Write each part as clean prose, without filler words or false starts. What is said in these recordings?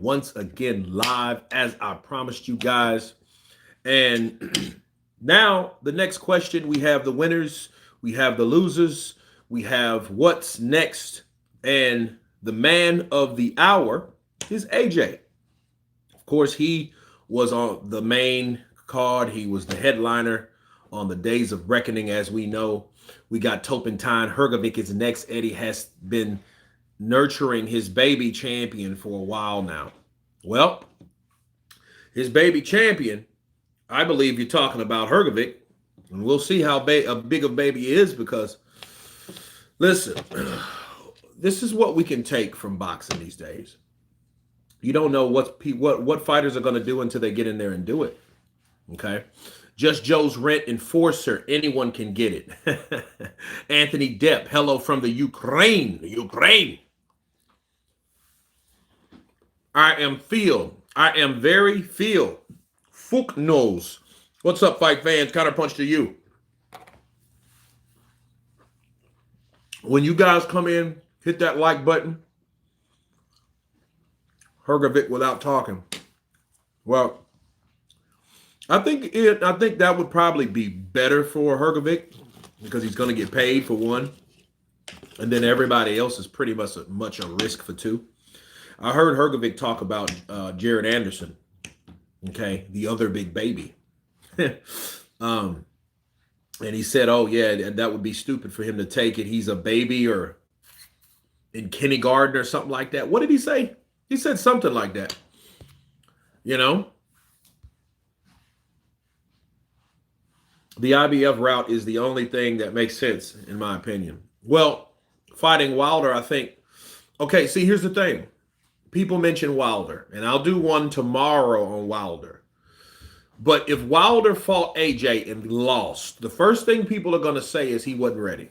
am once again live as I promised you guys. And now the next question, we have the winners, we have the losers, we have what's next. And the man of the hour is AJ. Of course, he was on the main card. He was the headliner on the Days of Reckoning. As we know, we got Topentine Hrgovic is next. Eddie has been nurturing his baby champion for a while now. Well, his baby champion, I believe you're talking about Hrgovic, and we'll see how big a baby is, because listen, this is what we can take from boxing these days. You don't know what fighters are going to do until they get in there and do it. Okay? Just Joe's Rent Enforcer. Anyone can get it. Anthony Depp. Hello from the Ukraine. Ukraine. I am very Phil. Fook knows. What's up, fight fans? Counterpunch to you. When you guys come in, hit that like button. Hrgovic without talking. Well, I think that would probably be better for Hrgovic, because he's going to get paid for one, and then everybody else is pretty much a risk for two. I heard Hrgovic talk about Jared Anderson, okay, the other big baby, and he said, "Oh yeah, that would be stupid for him to take it. He's a baby or in kindergarten or something like that." What did he say? He said something like that. You know, the IBF route is the only thing that makes sense, in my opinion. Well, fighting Wilder, I think. Okay, see, here's the thing. People mention Wilder, and I'll do one tomorrow on Wilder. But if Wilder fought AJ and lost, the first thing people are going to say is he wasn't ready.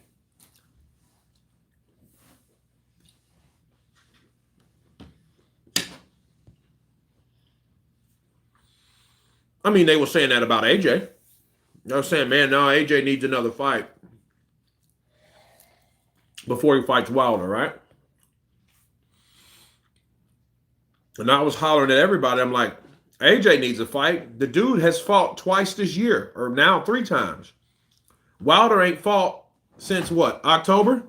I mean, they were saying that about AJ. They were saying, man, no, AJ needs another fight before he fights Wilder, right? And I was hollering at everybody. I'm like, AJ needs a fight. The dude has fought twice this year, or now 3 times. Wilder ain't fought since what? October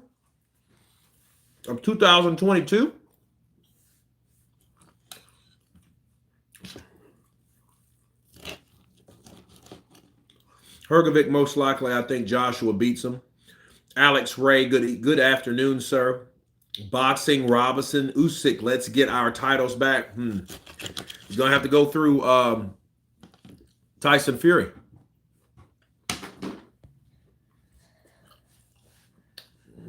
of 2022? Hrgovic, most likely, I think Joshua beats him. Alex Ray, good afternoon, sir. Boxing, Robinson, Usyk, let's get our titles back. You're going to have to go through Tyson Fury.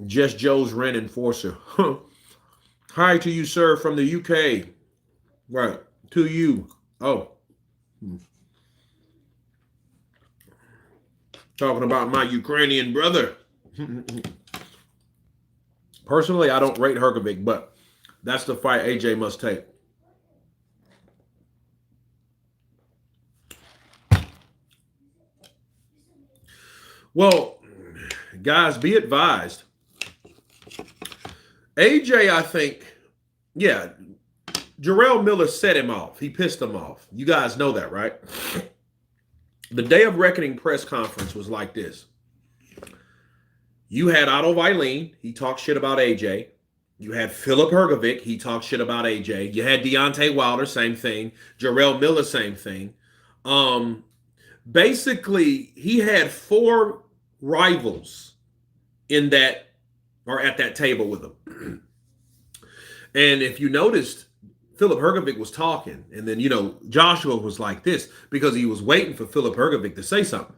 Just Joe's Rent Enforcer. Hi to you, sir, from the UK. Right, to you. Oh. Talking about my Ukrainian brother. Personally, I don't rate Hrgovic, but that's the fight AJ must take. Well, guys, be advised. AJ, I think, yeah, Jarrell Miller set him off. He pissed him off. You guys know that, right? The Day of Reckoning press conference was like this. You had Otto Wallin. He talked shit about AJ. You had Philip Hrgovic. He talked shit about AJ. You had Deontay Wilder, same thing. Jarrell Miller, same thing. Basically, he had 4 rivals in that, or at that table with him. And if you noticed, Philip Hrgovic was talking, and then, Joshua was like this because he was waiting for Philip Hrgovic to say something.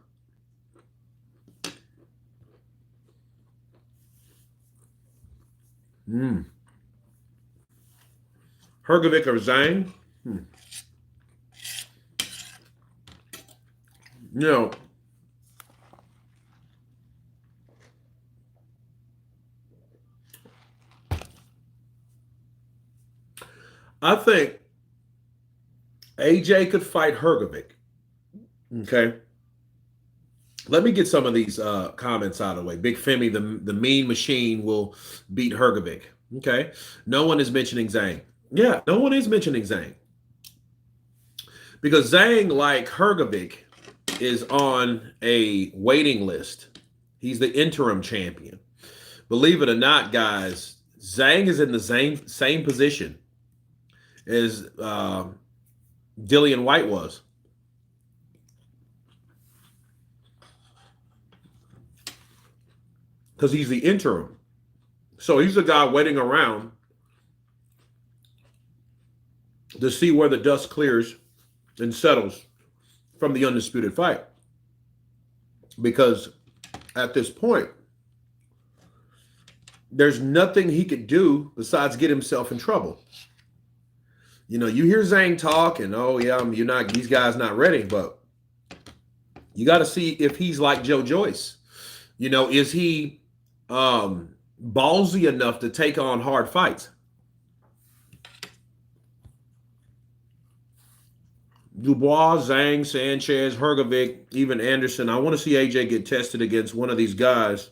Hrgovic or Zhang? I think AJ could fight Hrgovic. Okay. Let me get some of these comments out of the way. Big Femi, the mean machine, will beat Hrgovic. Okay. No one is mentioning Zhang. Yeah, no one is mentioning Zhang. Because Zhang, like Hrgovic, is on a waiting list. He's the interim champion. Believe it or not, guys, Zhang is in the same position as Dillian White was. Because he's the interim. So he's the guy waiting around to see where the dust clears and settles from the undisputed fight. Because at this point, there's nothing he could do besides get himself in trouble. You know, you hear Zhang talk and, oh yeah, these guys not ready, but you got to see if he's like Joe Joyce. You know, is he ballsy enough to take on hard fights? Dubois, Zhang, Sanchez, Hrgovic, even Anderson. I want to see AJ get tested against one of these guys.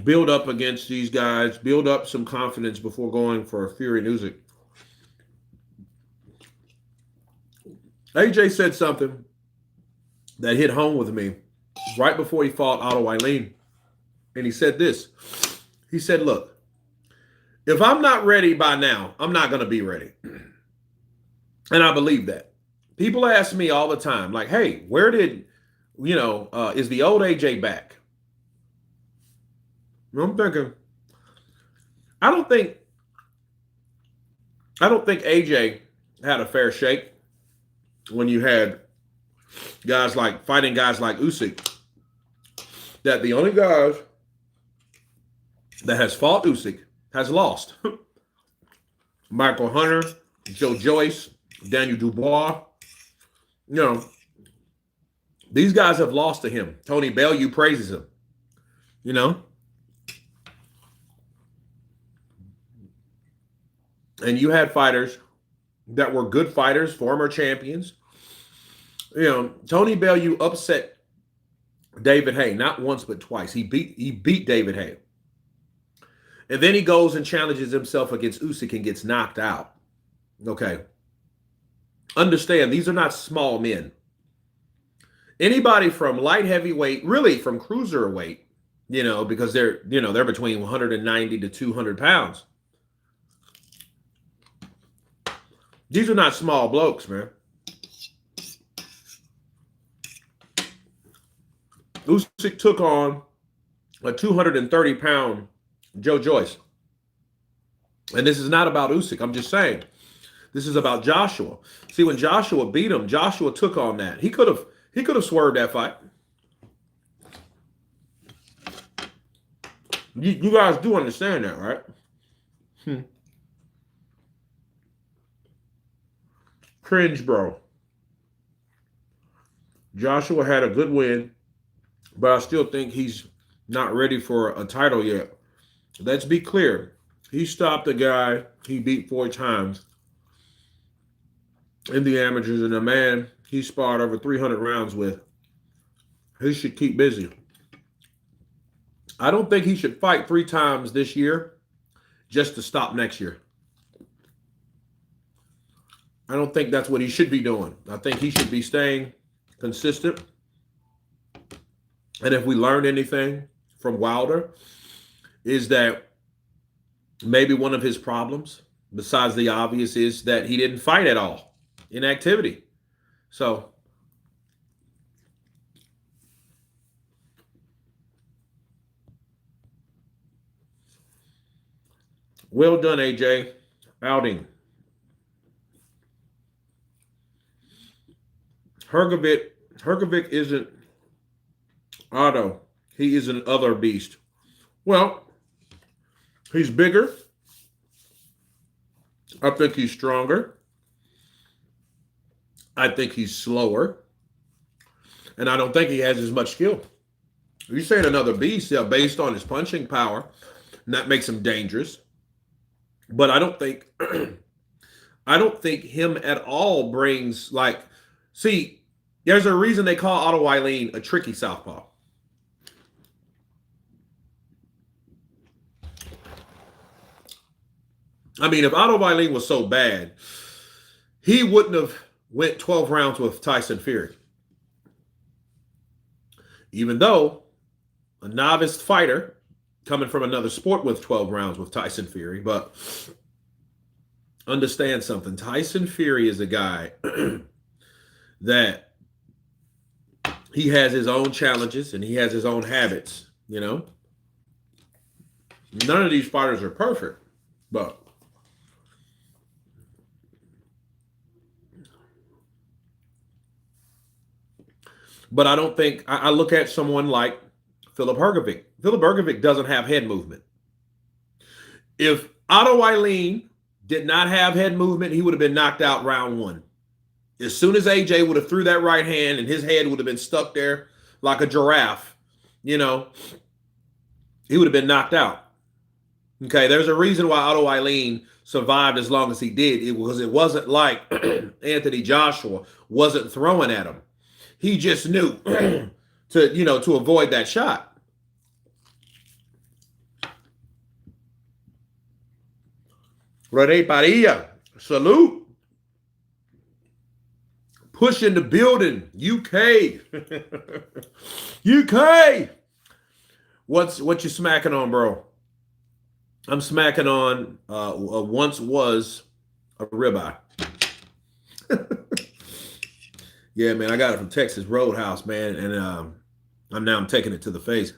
Build up against these guys. Build up some confidence before going for Fury and Usyk. AJ said something that hit home with me right before he fought Otto Eileen. And he said this. He said, look, if I'm not ready by now, I'm not going to be ready. And I believe that. People ask me all the time, like, hey, where did, is the old AJ back? I'm thinking, I don't think AJ had a fair shake when you had fighting guys like Usyk. That the only guys that has fought Usyk has lost. Michael Hunter, Joe Joyce, Daniel Dubois. You know, these guys have lost to him. Tony Bellew praises him. You know? And you had fighters that were good fighters, former champions. You know, Tony Bellew upset David Haye, not once but twice. He beat David Haye. And then he goes and challenges himself against Usyk and gets knocked out. Okay. Understand, these are not small men. Anybody from light heavyweight, really from cruiserweight, because they're between 190 to 200 pounds. These are not small blokes, man. Usyk took on a 230-pound Joe Joyce. And this is not about Usyk. I'm just saying. This is about Joshua. See, when Joshua beat him, Joshua took on that. He could have swerved that fight. You guys do understand that, right? Cringe, bro. Joshua had a good win, but I still think he's not ready for a title yet. Let's be clear. He stopped a guy he beat 4 times in the amateurs, and a man he sparred over 300 rounds with. He should keep busy. I don't think he should fight 3 times this year just to stop next year. I don't think that's what he should be doing. I think he should be staying consistent. And if we learned anything from Wilder, is that maybe one of his problems, besides the obvious, is that he didn't fight at all. Inactivity. So, well done, AJ. Outing. Hrgovic isn't Otto. He is an other beast. Well, he's bigger. I think he's stronger. I think he's slower. And I don't think he has as much skill. You're saying another beast, yeah, based on his punching power, and that makes him dangerous. But I don't think him at all brings see, there's a reason they call Otto Eileen a tricky southpaw. I mean, if Otto Wallin was so bad, he wouldn't have went 12 rounds with Tyson Fury. Even though a novice fighter coming from another sport with 12 rounds with Tyson Fury, but understand something. Tyson Fury is a guy that he has his own challenges and he has his own habits, you know. None of these fighters are perfect, but I don't think I look at someone like Philip Hergovic. Philip Hergovic doesn't have head movement. If Otto Wallin did not have head movement, he would have been knocked out round one. As soon as AJ would have threw that right hand and his head would have been stuck there like a giraffe, you know, he would have been knocked out. Okay, there's a reason why Otto Wallin survived as long as he did. It wasn't like Anthony Joshua wasn't throwing at him. He just knew to avoid that shot. Rene Padilla, salute. Push in the building, UK. UK. What you smacking on, bro? I'm smacking on once was a ribeye. Yeah, man, I got it from Texas Roadhouse, man, and I'm taking it to the face.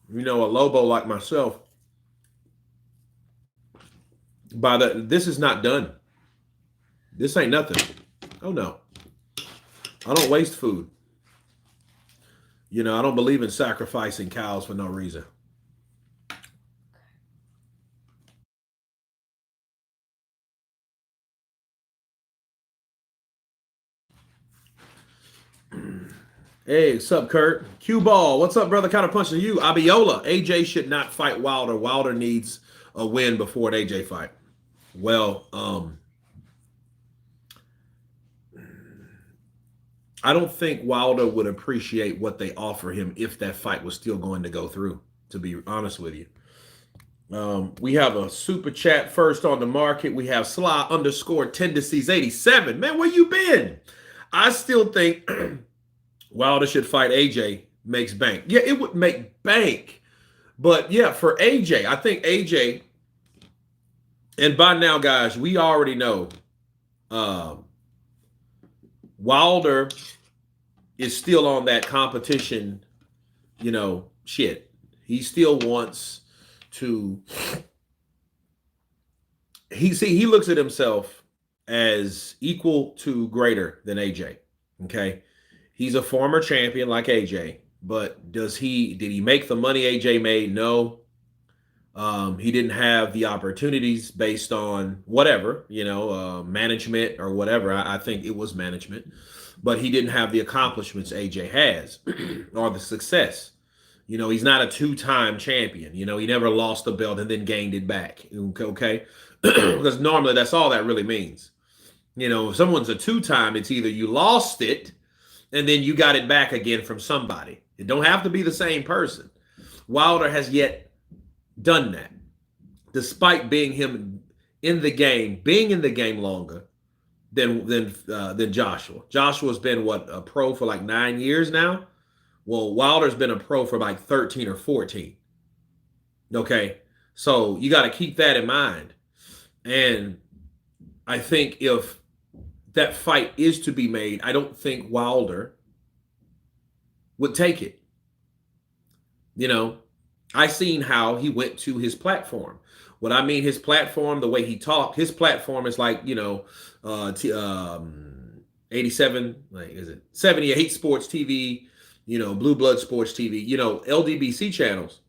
You know, a Lobo like myself, this is not done. This ain't nothing. Oh no, I don't waste food. You know, I don't believe in sacrificing cows for no reason. Hey, what's up, Kurt? Q Ball, what's up, brother? Kind of punching you. Abiola, AJ should not fight Wilder. Wilder needs a win before an AJ fight. Well, I don't think Wilder would appreciate what they offer him if that fight was still going to go through, to be honest with you. We have a super chat first on the market. We have Sly _ tendencies 87. Man, where you been? I still think Wilder should fight AJ, makes bank. Yeah, it would make bank. But yeah, for AJ, I think AJ, and by now, guys, we already know Wilder is still on that competition, shit. He still wants to. He looks at himself as equal to greater than AJ. Okay. He's a former champion like AJ, but did he make the money AJ made? No. He didn't have the opportunities based on whatever, management or whatever. I think it was management, but he didn't have the accomplishments AJ has or the success. He's not a two-time champion. He never lost the belt and then gained it back. Okay. Because normally that's all that really means. If someone's a two-time, it's either you lost it and then you got it back again from somebody. It don't have to be the same person. Wilder has yet done that, despite being in the game longer than Joshua. Joshua's been a pro for like 9 years now. Well, Wilder's been a pro for like 13 or 14. Okay, so you got to keep that in mind. And I think if that fight is to be made, I don't think Wilder would take it. I seen how he went to his platform. What I mean, his platform, the way he talked, his platform is like, 87, like is it 78 Sports TV, Blue Blood Sports TV, LDBC channels.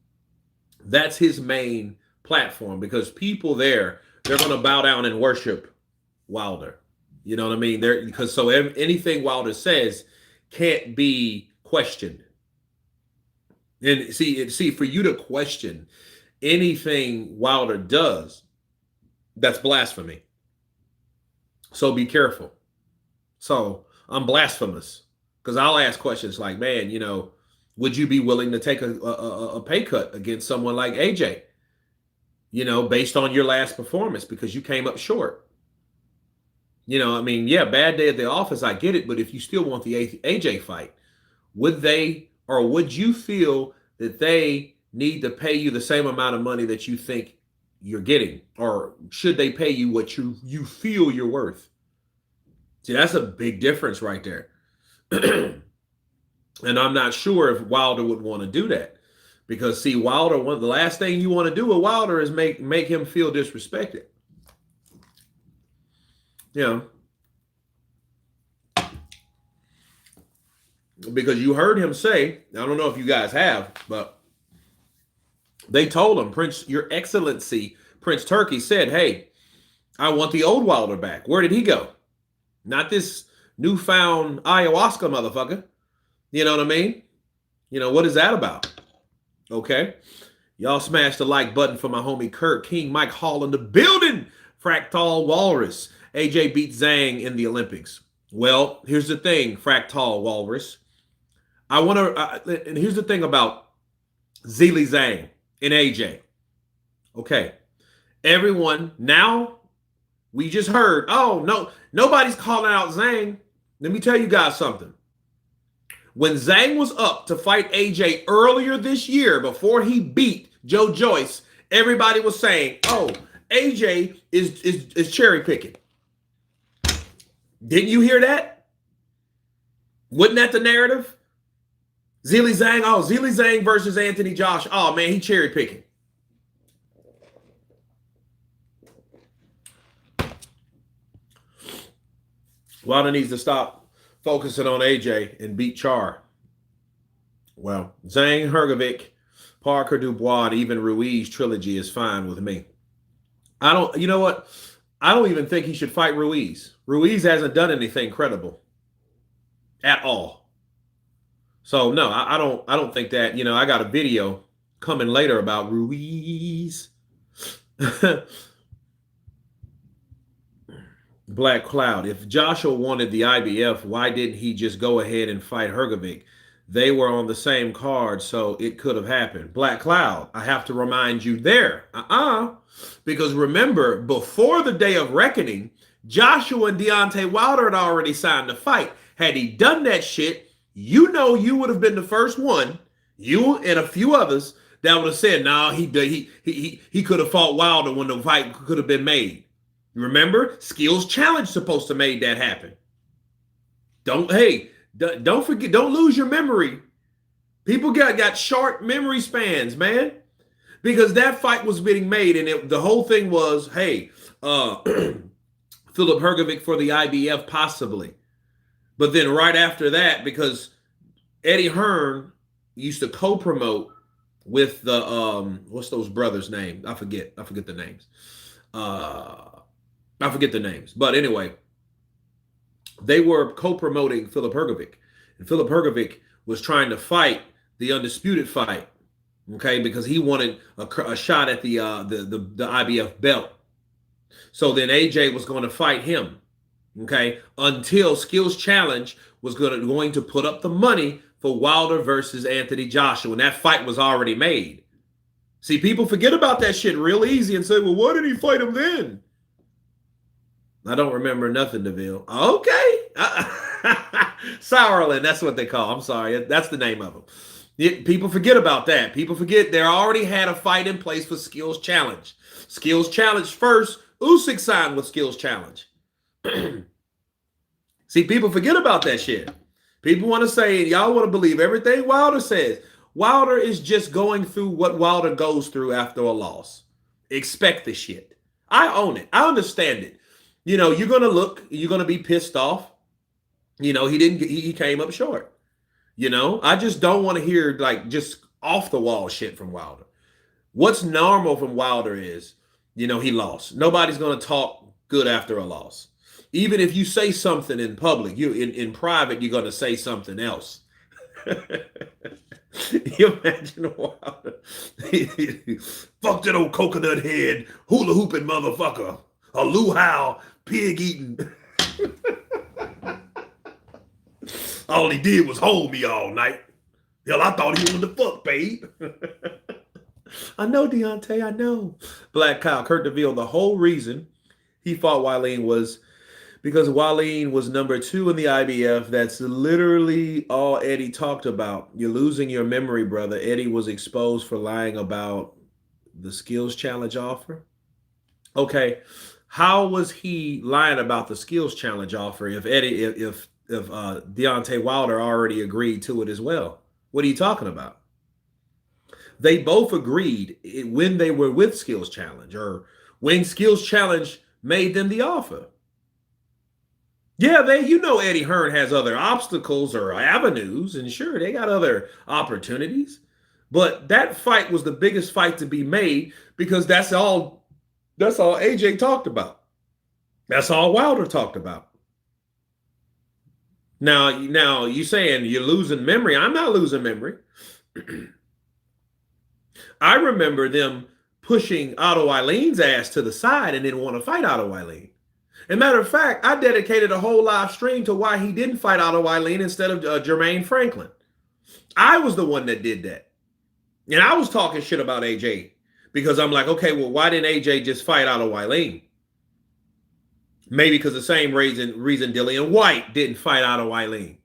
That's his main platform because people they're going to bow down and worship Wilder. You know what I mean? Anything Wilder says can't be questioned. And see, for you to question anything Wilder does, that's blasphemy. So be careful. So I'm blasphemous because I'll ask questions like, man, would you be willing to take a pay cut against someone like AJ? based on your last performance because you came up short. I mean, yeah, bad day at the office, I get it. But if you still want the AJ fight, would they or would you feel that they need to pay you the same amount of money that you think you're getting? Or should they pay you what you feel you're worth? See, that's a big difference right there. And I'm not sure if Wilder would want to do that. Because see, Wilder, the last thing you want to do with Wilder is make him feel disrespected. Because you heard him say, I don't know if you guys have, but they told him, Prince, Your Excellency, Prince Turki said, hey, I want the old Wilder back. Where did he go? Not this newfound ayahuasca motherfucker. You know what I mean? What is that about? Okay. Y'all smash the like button for my homie Kurt King, Mike Hall in the building. Fractal Walrus. AJ beat Zhang in the Olympics. Well, here's the thing, Fractal Walrus. And here's the thing about Zhilei Zhang and AJ. Okay. Everyone, now we just heard, oh, no, nobody's calling out Zhang. Let me tell you guys something. When Zhang was up to fight AJ earlier this year, before he beat Joe Joyce, everybody was saying, oh, AJ is cherry picking. Didn't you hear that? Wasn't that the narrative? Zhilei Zhang versus Anthony Josh. Oh, man, he cherry picking. Wilder needs to stop focusing on AJ and beat Char. Well, Zhang, Hrgovic, Parker, Dubois, and even Ruiz trilogy is fine with me. You know what? I don't even think he should fight Ruiz. Ruiz hasn't done anything credible at all. So no, I don't think that, I got a video coming later about Ruiz. Black Cloud. If Joshua wanted the IBF, why didn't he just go ahead and fight Hrgovic? They were on the same card, so it could have happened. Black Cloud, I have to remind you there. Because remember, before the day of reckoning, Joshua and Deontay Wilder had already signed the fight. Had he done that shit, you would have been the first one, you and a few others, that would have said, no, he could have fought Wilder when the fight could have been made. Remember, Skills Challenge supposed to make that happen. Don't forget, don't lose your memory. People got short memory spans, man. Because that fight was being made, and the whole thing was, hey, Filip Hrgovic for the IBF possibly. But then right after that, because Eddie Hearn used to co-promote with the what's those brothers' names? I forget the names. I forget the names. But anyway, they were co-promoting Filip Hrgovic. And Filip Hrgovic was trying to fight the undisputed fight, okay, because he wanted a shot at the IBF belt. So then AJ was going to fight him, okay, until Skills Challenge was going to put up the money for Wilder versus Anthony Joshua. And that fight was already made. See, people forget about that shit real easy and say, well, why did he fight him then? I don't remember nothing, DeVille. Okay. Sauerland, that's what they call. I'm sorry. That's the name of them. People forget about that. People forget they already had a fight in place for Skills Challenge. Skills Challenge first. Usyk signed with Skills Challenge. See, people forget about that shit. People want to say, y'all want to believe everything Wilder says. Wilder is just going through what Wilder goes through after a loss. Expect the shit. I own it. I understand it. You're going to be pissed off. He came up short. I just don't want to hear just off the wall shit from Wilder. What's normal from Wilder is, he lost. Nobody's going to talk good after a loss. Even if you say something in public, in private, you're going to say something else. You imagine Wilder. Fuck that old coconut head, hula hooping motherfucker. A luau, pig eating. All he did was hold me all night. Hell, I thought he wanted to fuck, babe. I know, Deontay, I know. Black Kyle, Kurt DeVille, the whole reason he fought Wileen was because Wileen was number 2 in the IBF. That's literally all Eddie talked about. You're losing your memory, brother. Eddie was exposed for lying about the skills challenge offer. Okay, how was he lying about the skills challenge offer if Deontay Wilder already agreed to it as well? What are you talking about? They both agreed when they were with skills challenge or when skills challenge made them the offer. Yeah, Eddie Hearn has other obstacles or avenues, and sure, they got other opportunities. But that fight was the biggest fight to be made because that's all AJ talked about. That's all Wilder talked about. Now you saying you're losing memory. I'm not losing memory. I remember them pushing Otto Eileen's ass to the side and didn't want to fight Otto Eileen. As a matter of fact, I dedicated a whole live stream to why he didn't fight Otto Eileen instead of Jermaine Franklin. I was the one that did that. And I was talking shit about AJ because I'm like, okay, well, why didn't AJ just fight Otto Eileen? Maybe because the same reason Dillian White didn't fight Otto Eileen.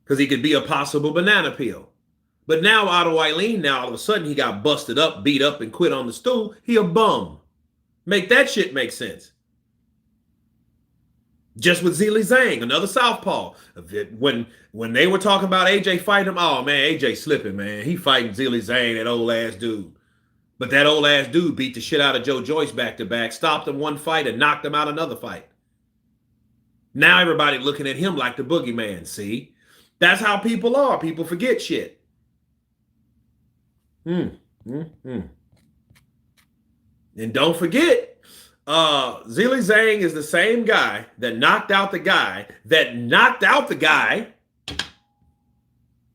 Because he could be a possible banana peel. But now Otto Eileen, now all of a sudden he got busted up, beat up, and quit on the stool. He a bum. Make that shit make sense. Just with Zhilei Zhang, another southpaw. When they were talking about AJ fighting him, oh man, AJ slipping, man. He fighting Zhilei Zhang, that old ass dude. But that old ass dude beat the shit out of Joe Joyce back to back, stopped him one fight and knocked him out another fight. Now everybody looking at him like the boogeyman. See? That's how people are. People forget shit. And don't forget, Zhilei Zhang is the same guy that knocked out the guy,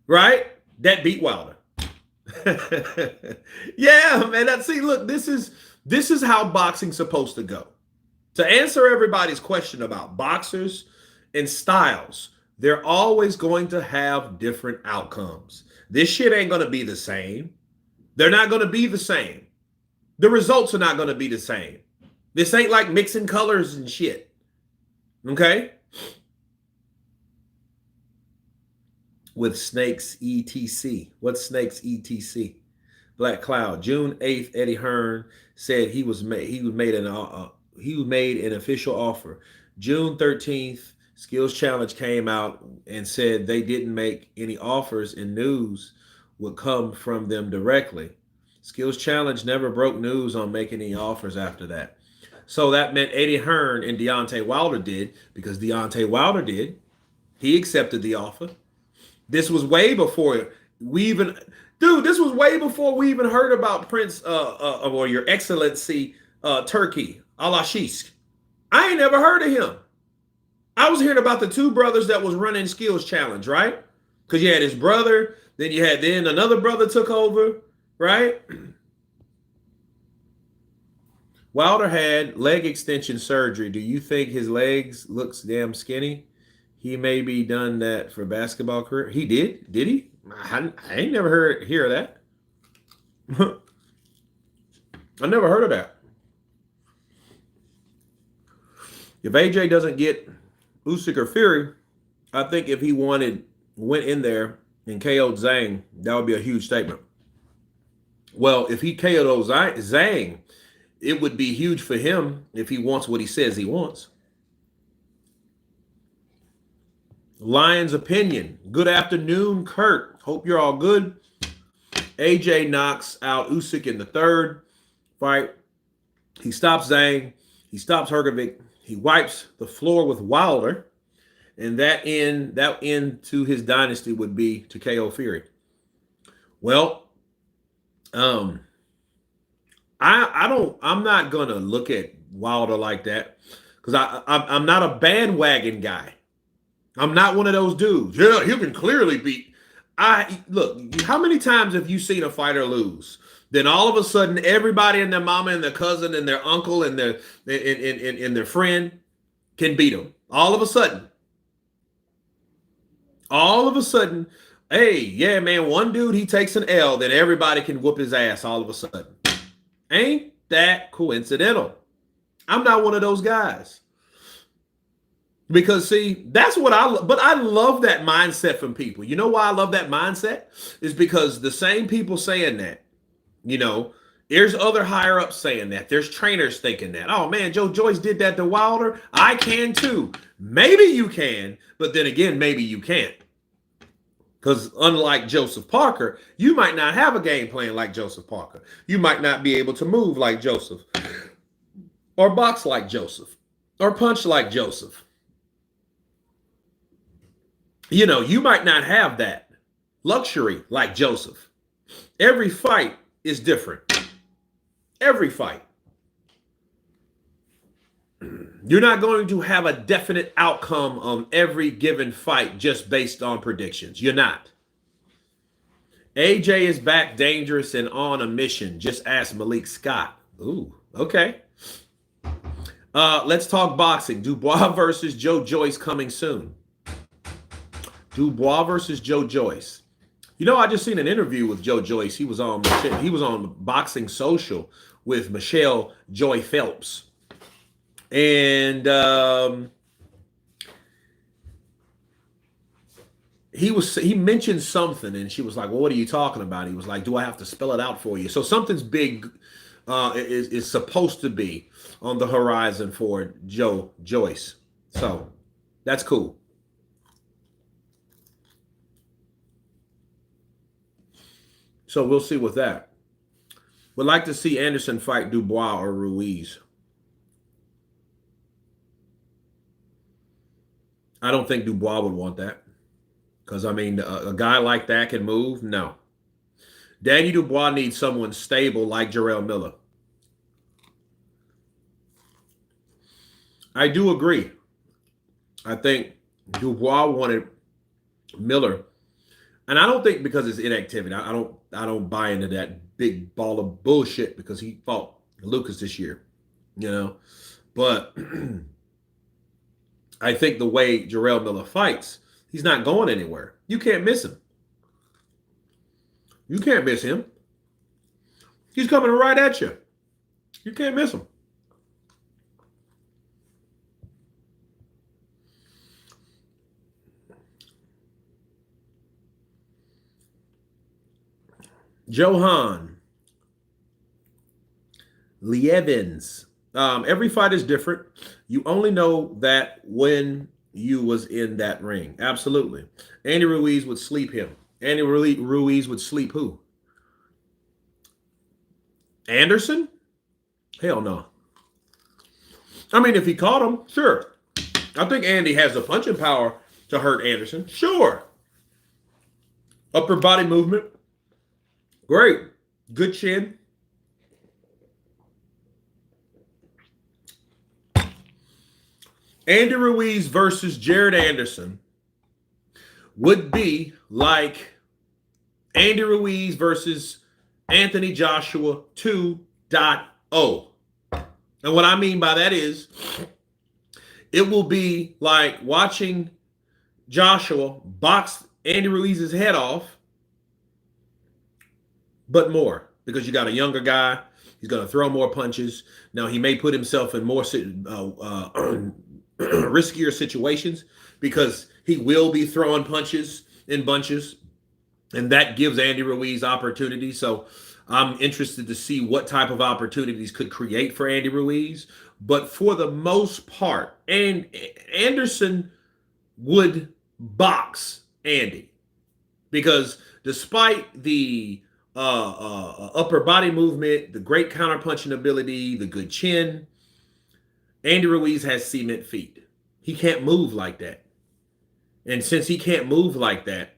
right? That beat Wilder. Yeah, man. Look, this is how boxing's supposed to go. To answer everybody's question about boxers and styles, they're always going to have different outcomes. This shit ain't going to be the same. They're not going to be the same. The results are not going to be the same. This ain't like mixing colors and shit. Okay? With Snakes ETC. What's Snakes ETC? Black Cloud. June 8th, Eddie Hearn said he made an official offer. June 13th, Skills Challenge came out and said they didn't make any offers and news would come from them directly. Skills Challenge never broke news on making any offers after that. So that meant Eddie Hearn and Deontay Wilder did, because Deontay Wilder did. He accepted the offer. This was way before we even heard about Prince or Your Excellency Turkey, Al-Ashish. I ain't never heard of him. I was hearing about the two brothers that was running Skills Challenge, right? Because you had his brother, then another brother took over, right? Wilder had leg extension surgery. Do you think his legs looks damn skinny? He may be done that for basketball career. He did? Did he? I ain't never hear of that. I never heard of that. If AJ doesn't get Usyk or Fury, I think if he went in there and KO'd Zhang, that would be a huge statement. Well, if he KO'd Zhang, it would be huge for him if he wants what he says he wants. Lion's Opinion. Good afternoon, Kurt. Hope you're all good. AJ knocks out Usyk in the third fight. He stops Zhang. He stops Hrgovic. He wipes the floor with Wilder. And that end to his dynasty would be to KO Fury. Well, I'm not gonna look at Wilder like that, because I'm not a bandwagon guy. I'm not one of those dudes. Yeah, he can clearly beat. Look, how many times have you seen a fighter lose? Then all of a sudden, everybody and their mama and their cousin and their uncle and their friend can beat them. All of a sudden, Hey, yeah, man, one dude, he takes an L, then everybody can whoop his ass all of a sudden. Ain't that coincidental? I'm not one of those guys. Because see, that's what but I love that mindset from people. You know why I love that mindset? Is because the same people saying that, you know, there's other higher ups saying that. There's trainers thinking that. Oh man, Joe Joyce did that to Wilder. I can too. Maybe you can, but then again, maybe you can't. Because unlike Joseph Parker, you might not have a game plan like Joseph Parker. You might not be able to move like Joseph, or box like Joseph, or punch like Joseph. You know, you might not have that luxury like Joseph. Every fight is different. Every fight. You're not going to have a definite outcome on every given fight just based on predictions. You're not. AJ is back dangerous and on a mission. Just ask Malik Scott. Ooh, okay. Let's talk boxing. Dubois versus Joe Joyce coming soon. Dubois versus Joe Joyce. You know, I just seen an interview with Joe Joyce. He was on Boxing Social with Michelle Joy Phelps. And he mentioned something, and she was like, well, what are you talking about? He was like, do I have to spell it out for you? So something's big is supposed to be on the horizon for Joe Joyce. So that's cool. So we'll see with that. Would like to see Anderson fight Dubois or Ruiz. I don't think Dubois would want that. Because, I mean, a guy like that can move? No. Danny Dubois needs someone stable like Jarrell Miller. I do agree. I think Dubois wanted Miller. And I don't think because it's inactivity. I don't buy into that big ball of bullshit because he fought Lucas this year, you know. But I think the way Jarrell Miller fights, he's not going anywhere. You can't miss him. You can't miss him. He's coming right at you. You can't miss him. Johan Lee Evans. Every fight is different. You only know that when you was in that ring. Absolutely. Andy Ruiz would sleep him. Andy Ruiz would sleep who? Anderson? Hell no. I mean, if he caught him, sure. I think Andy has the punching power to hurt Anderson. Sure. Upper body movement. Great. Good chin. Andy Ruiz versus Jared Anderson would be like Andy Ruiz versus Anthony Joshua 2.0. And what I mean by that is it will be like watching Joshua box Andy Ruiz's head off, but more, because you got a younger guy. He's going to throw more punches. Now, he may put himself in more riskier situations because he will be throwing punches in bunches, and that gives Andy Ruiz opportunity. So I'm interested to see what type of opportunities could create for Andy Ruiz. But for the most part, and Anderson would box Andy because despite the upper body movement, the great counterpunching ability, the good chin, Andy Ruiz has cement feet. He can't move like that. And since he can't move like that,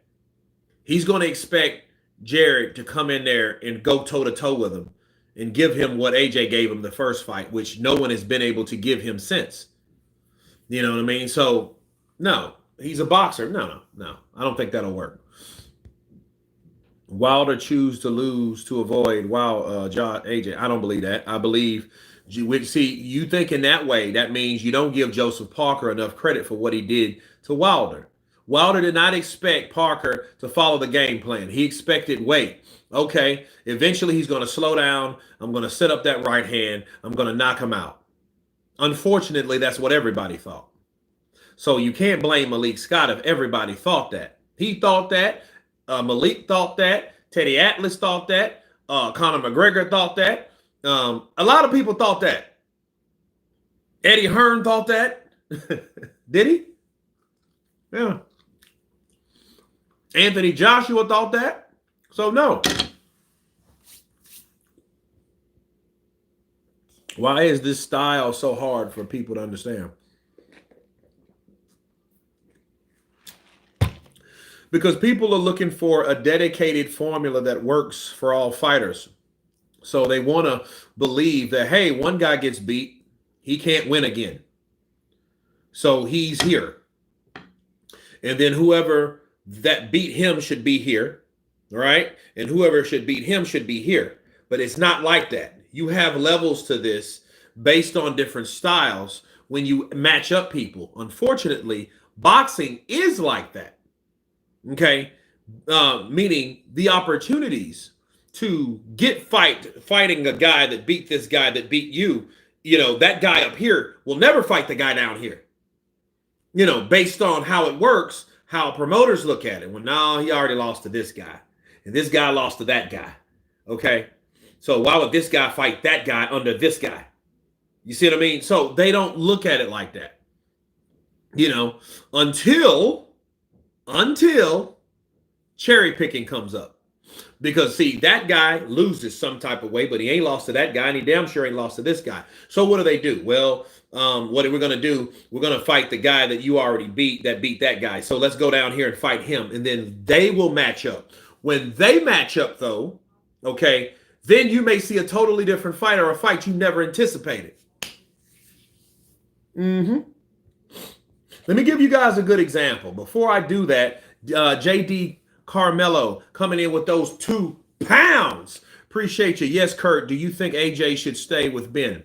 he's going to expect Jared to come in there and go toe-to-toe with him and give him what AJ gave him the first fight, which no one has been able to give him since. You know what I mean? So, no, he's a boxer. No. I don't think that'll work. Wilder choose to lose to avoid AJ. I don't believe that. I believe, see, you think in that way, that means you don't give Joseph Parker enough credit for what he did to Wilder. Wilder did not expect Parker to follow the game plan. He expected, wait, okay, eventually he's going to slow down. I'm going to set up that right hand. I'm going to knock him out. Unfortunately, that's what everybody thought. So you can't blame Malik Scott if everybody thought that. He thought that. Malik thought that. Teddy Atlas thought that. Conor McGregor thought that. A lot of people thought that. Eddie Hearn thought that. Did he? Yeah. Anthony Joshua thought that. So no. Why is this style so hard for people to understand? Because people are looking for a dedicated formula that works for all fighters. So they want to believe that, hey, one guy gets beat, he can't win again. So he's here. And then whoever that beat him should be here, right? And whoever should beat him should be here. But it's not like that. You have levels to this based on different styles when you match up people. Unfortunately, boxing is like that. Okay, meaning the opportunities to get fighting a guy that beat this guy that beat you, that guy up here will never fight the guy down here. Based on how it works, how promoters look at it. Well, no, he already lost to this guy, and this guy lost to that guy. Okay, so why would this guy fight that guy under this guy? You see what I mean? So they don't look at it like that. Until cherry picking comes up. Because, see, that guy loses some type of way, but he ain't lost to that guy, and he damn sure ain't lost to this guy. So what do? Well, what are we going to do? We're going to fight the guy that you already beat that guy. So let's go down here and fight him, and then they will match up. When they match up, though, okay, then you may see a totally different fight or a fight you never anticipated. Let me give you guys a good example. Before I do that, JD Carmelo coming in with those 2 pounds. Appreciate you. Yes, Kurt, do you think AJ should stay with Ben?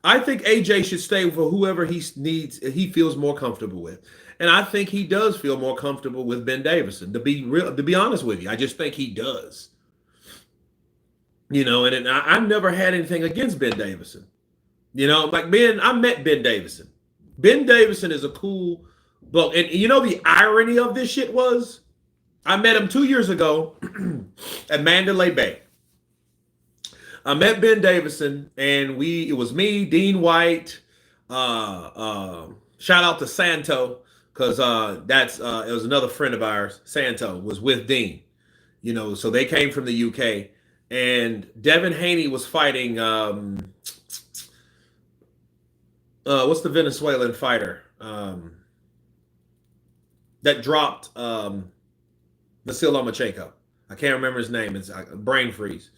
I think AJ should stay with whoever he feels more comfortable with. And I think he does feel more comfortable with Ben Davison. To be honest with you, I just think he does. And I've never had anything against Ben Davison. Like Ben, I met Ben Davison. Ben Davison is a cool bloke. And the irony of this shit was, I met him 2 years ago at Mandalay Bay. I met Ben Davison, and it was me, Dean White. Shout out to Santo, because it was another friend of ours. Santo was with Dean. So they came from the UK, and Devin Haney was fighting. What's the Venezuelan fighter that dropped Vasil Lomachenko? I can't remember his name. It's a brain freeze.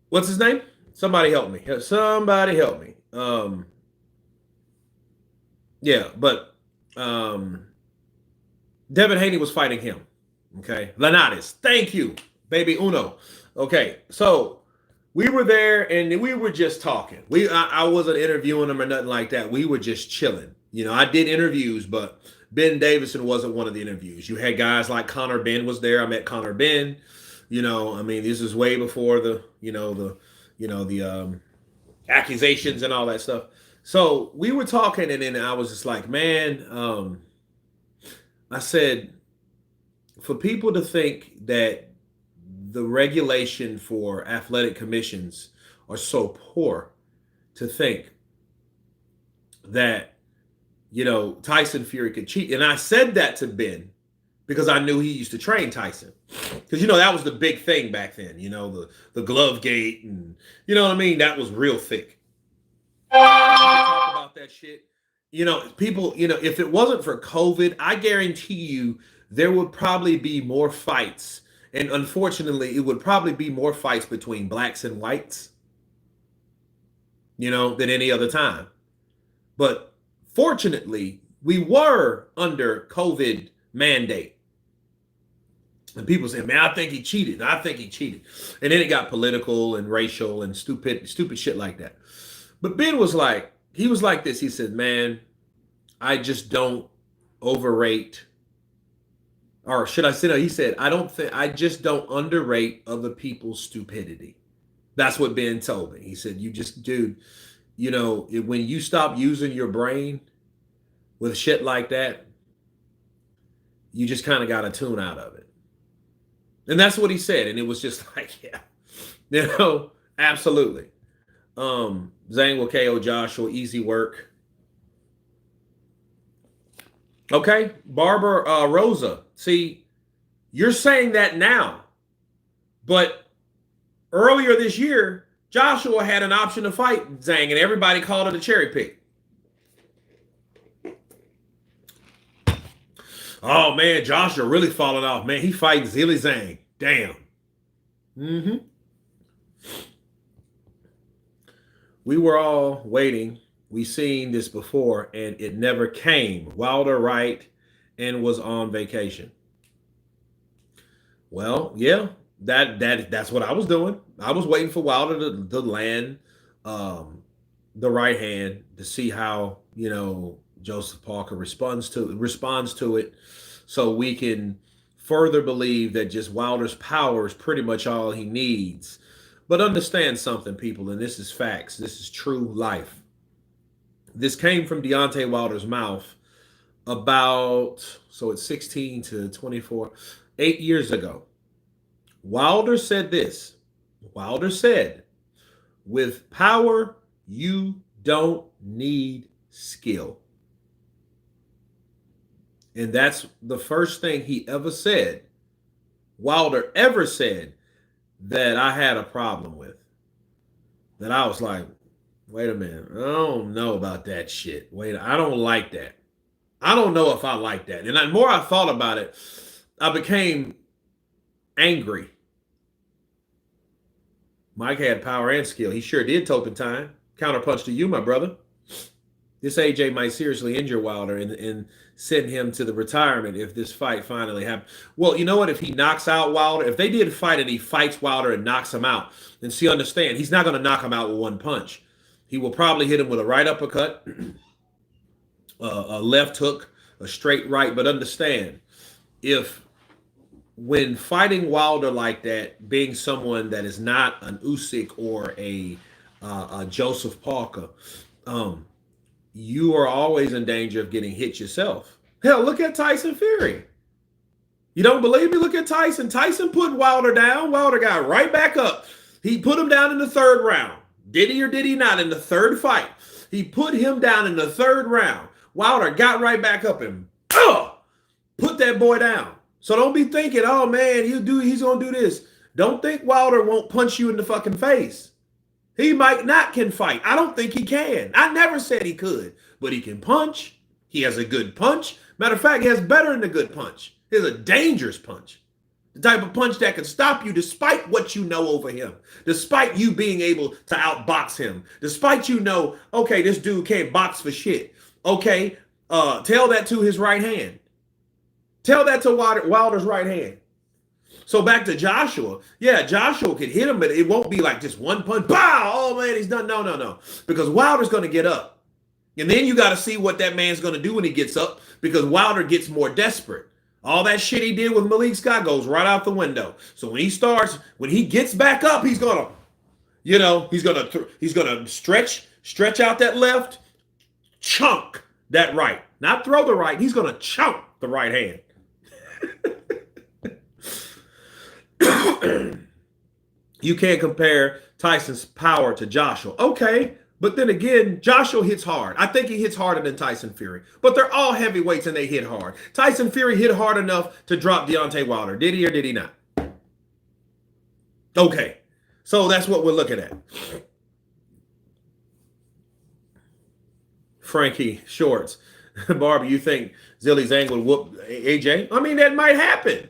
What's his name? Somebody help me. Somebody help me. Devin Haney was fighting him. Okay. Linares. Thank you, baby Uno. Okay. So we were there and we were just talking. I wasn't interviewing him or nothing like that. We were just chilling. I did interviews, but Ben Davison wasn't one of the interviews. You had guys like Conor Benn was there. I met Conor Benn. This is way before the accusations and all that stuff. So we were talking, and then I was just like, man, I said, for people to think that the regulation for athletic commissions are so poor, to think that, Tyson Fury could cheat. And I said that to Ben because I knew he used to train Tyson. Because, that was the big thing back then, the glove gate and, what I mean? That was real thick. Talk about that shit. People, if it wasn't for COVID, I guarantee you there would probably be more fights. And unfortunately, it would probably be more fights between blacks and whites, than any other time. But fortunately, we were under COVID mandate. And people say, man, I think he cheated. I think he cheated. And then it got political and racial and stupid shit like that. But Ben was like, he was like this. He said, man, I just don't overrate, or should I say, no, he said, I just don't underrate other people's stupidity. That's what Ben told me. He said, you just, dude, when you stop using your brain with shit like that, you just kind of got a tune out of it. And that's what he said. And it was just like, yeah, absolutely. Zhang will KO Joshua, easy work. Okay, Barbara Rosa. See, you're saying that now, but earlier this year, Joshua had an option to fight Zhang, and everybody called it a cherry pick. Oh man, Joshua really falling off. Man, he fighting Zhilei Zhang. Damn. Mm-hmm. We were all waiting. We seen this before, and it never came. Wilder right and was on vacation. Well, yeah, that's what I was doing. I was waiting for Wilder to land the right hand to see how Joseph Parker responds to it, so we can further believe that just Wilder's power is pretty much all he needs. But understand something, people, and this is facts. This is true life. This came from Deontay Wilder's mouth so it's 16 to 24, 8 years ago. Wilder said this. Wilder said, with power, you don't need skill. And that's the first thing he ever said, Wilder ever said, that I had a problem with. That I was like, wait a minute, I don't know about that shit. I don't like that. I don't know if I like that. And the more I thought about it, I became angry. Mike had power and skill. He sure did token time. Counterpunch to you, my brother. This AJ might seriously injure Wilder and send him to the retirement if this fight finally happens. Well, you know what? If he knocks out Wilder, if they did fight and he fights Wilder and knocks him out, then see, understand, he's not going to knock him out with one punch. He will probably hit him with a right uppercut, a left hook, a straight right. But understand, when fighting Wilder like that, being someone that is not an Usyk or a Joseph Parker, you are always in danger of getting hit yourself. Hell, look at Tyson Fury. You don't believe me? Look at Tyson. Tyson put Wilder down. Wilder got right back up. He put him down in the third round. Did he or did he not? In the third fight, he put him down in the third round. Wilder got right back up and put that boy down. So don't be thinking, oh man, he's gonna do this. Don't think Wilder won't punch you in the fucking face. He might not can fight. I don't think he can. I never said he could, but he can punch. He has a good punch. Matter of fact, he has better than a good punch. He has a dangerous punch. The type of punch that can stop you despite what you know over him, despite you being able to outbox him, despite okay, this dude can't box for shit. Okay, tell that to his right hand. Tell that to Wilder's right hand. So back to Joshua. Yeah, Joshua could hit him, but it won't be like just one punch. Bow! Oh, man, he's done. No. Because Wilder's going to get up. And then you got to see what that man's going to do when he gets up, because Wilder gets more desperate. All that shit he did with Malik Scott goes right out the window. So when he gets back up, he's going to, he's going to stretch out that left, chunk that right. Not throw the right. He's going to chunk the right hand. You can't compare Tyson's power to Joshua. Okay, but then again, Joshua hits hard. I think he hits harder than Tyson Fury. But they're all heavyweights and they hit hard. Tyson Fury hit hard enough to drop Deontay Wilder. Did he or did he not? Okay, so that's what we're looking at. Frankie Shorts. Barbie, you think Zhilei Zhang would whoop AJ? I mean, that might happen.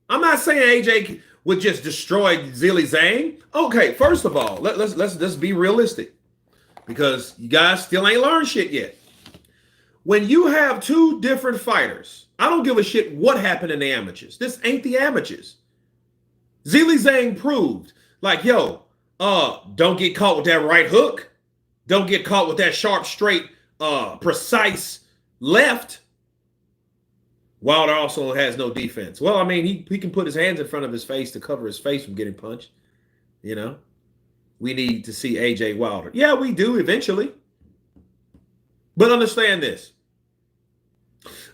I'm not saying AJ would just destroy Zhilei Zhang. Okay, first of all, let's be realistic, because you guys still ain't learned shit yet. When you have two different fighters, I don't give a shit what happened in the amateurs. This ain't the amateurs. Zhilei Zhang proved, don't get caught with that right hook. Don't get caught with that sharp, straight, precise left. Wilder also has no defense. Well, I mean, he can put his hands in front of his face to cover his face from getting punched. You know, we need to see AJ Wilder. Yeah, we do eventually. But understand this.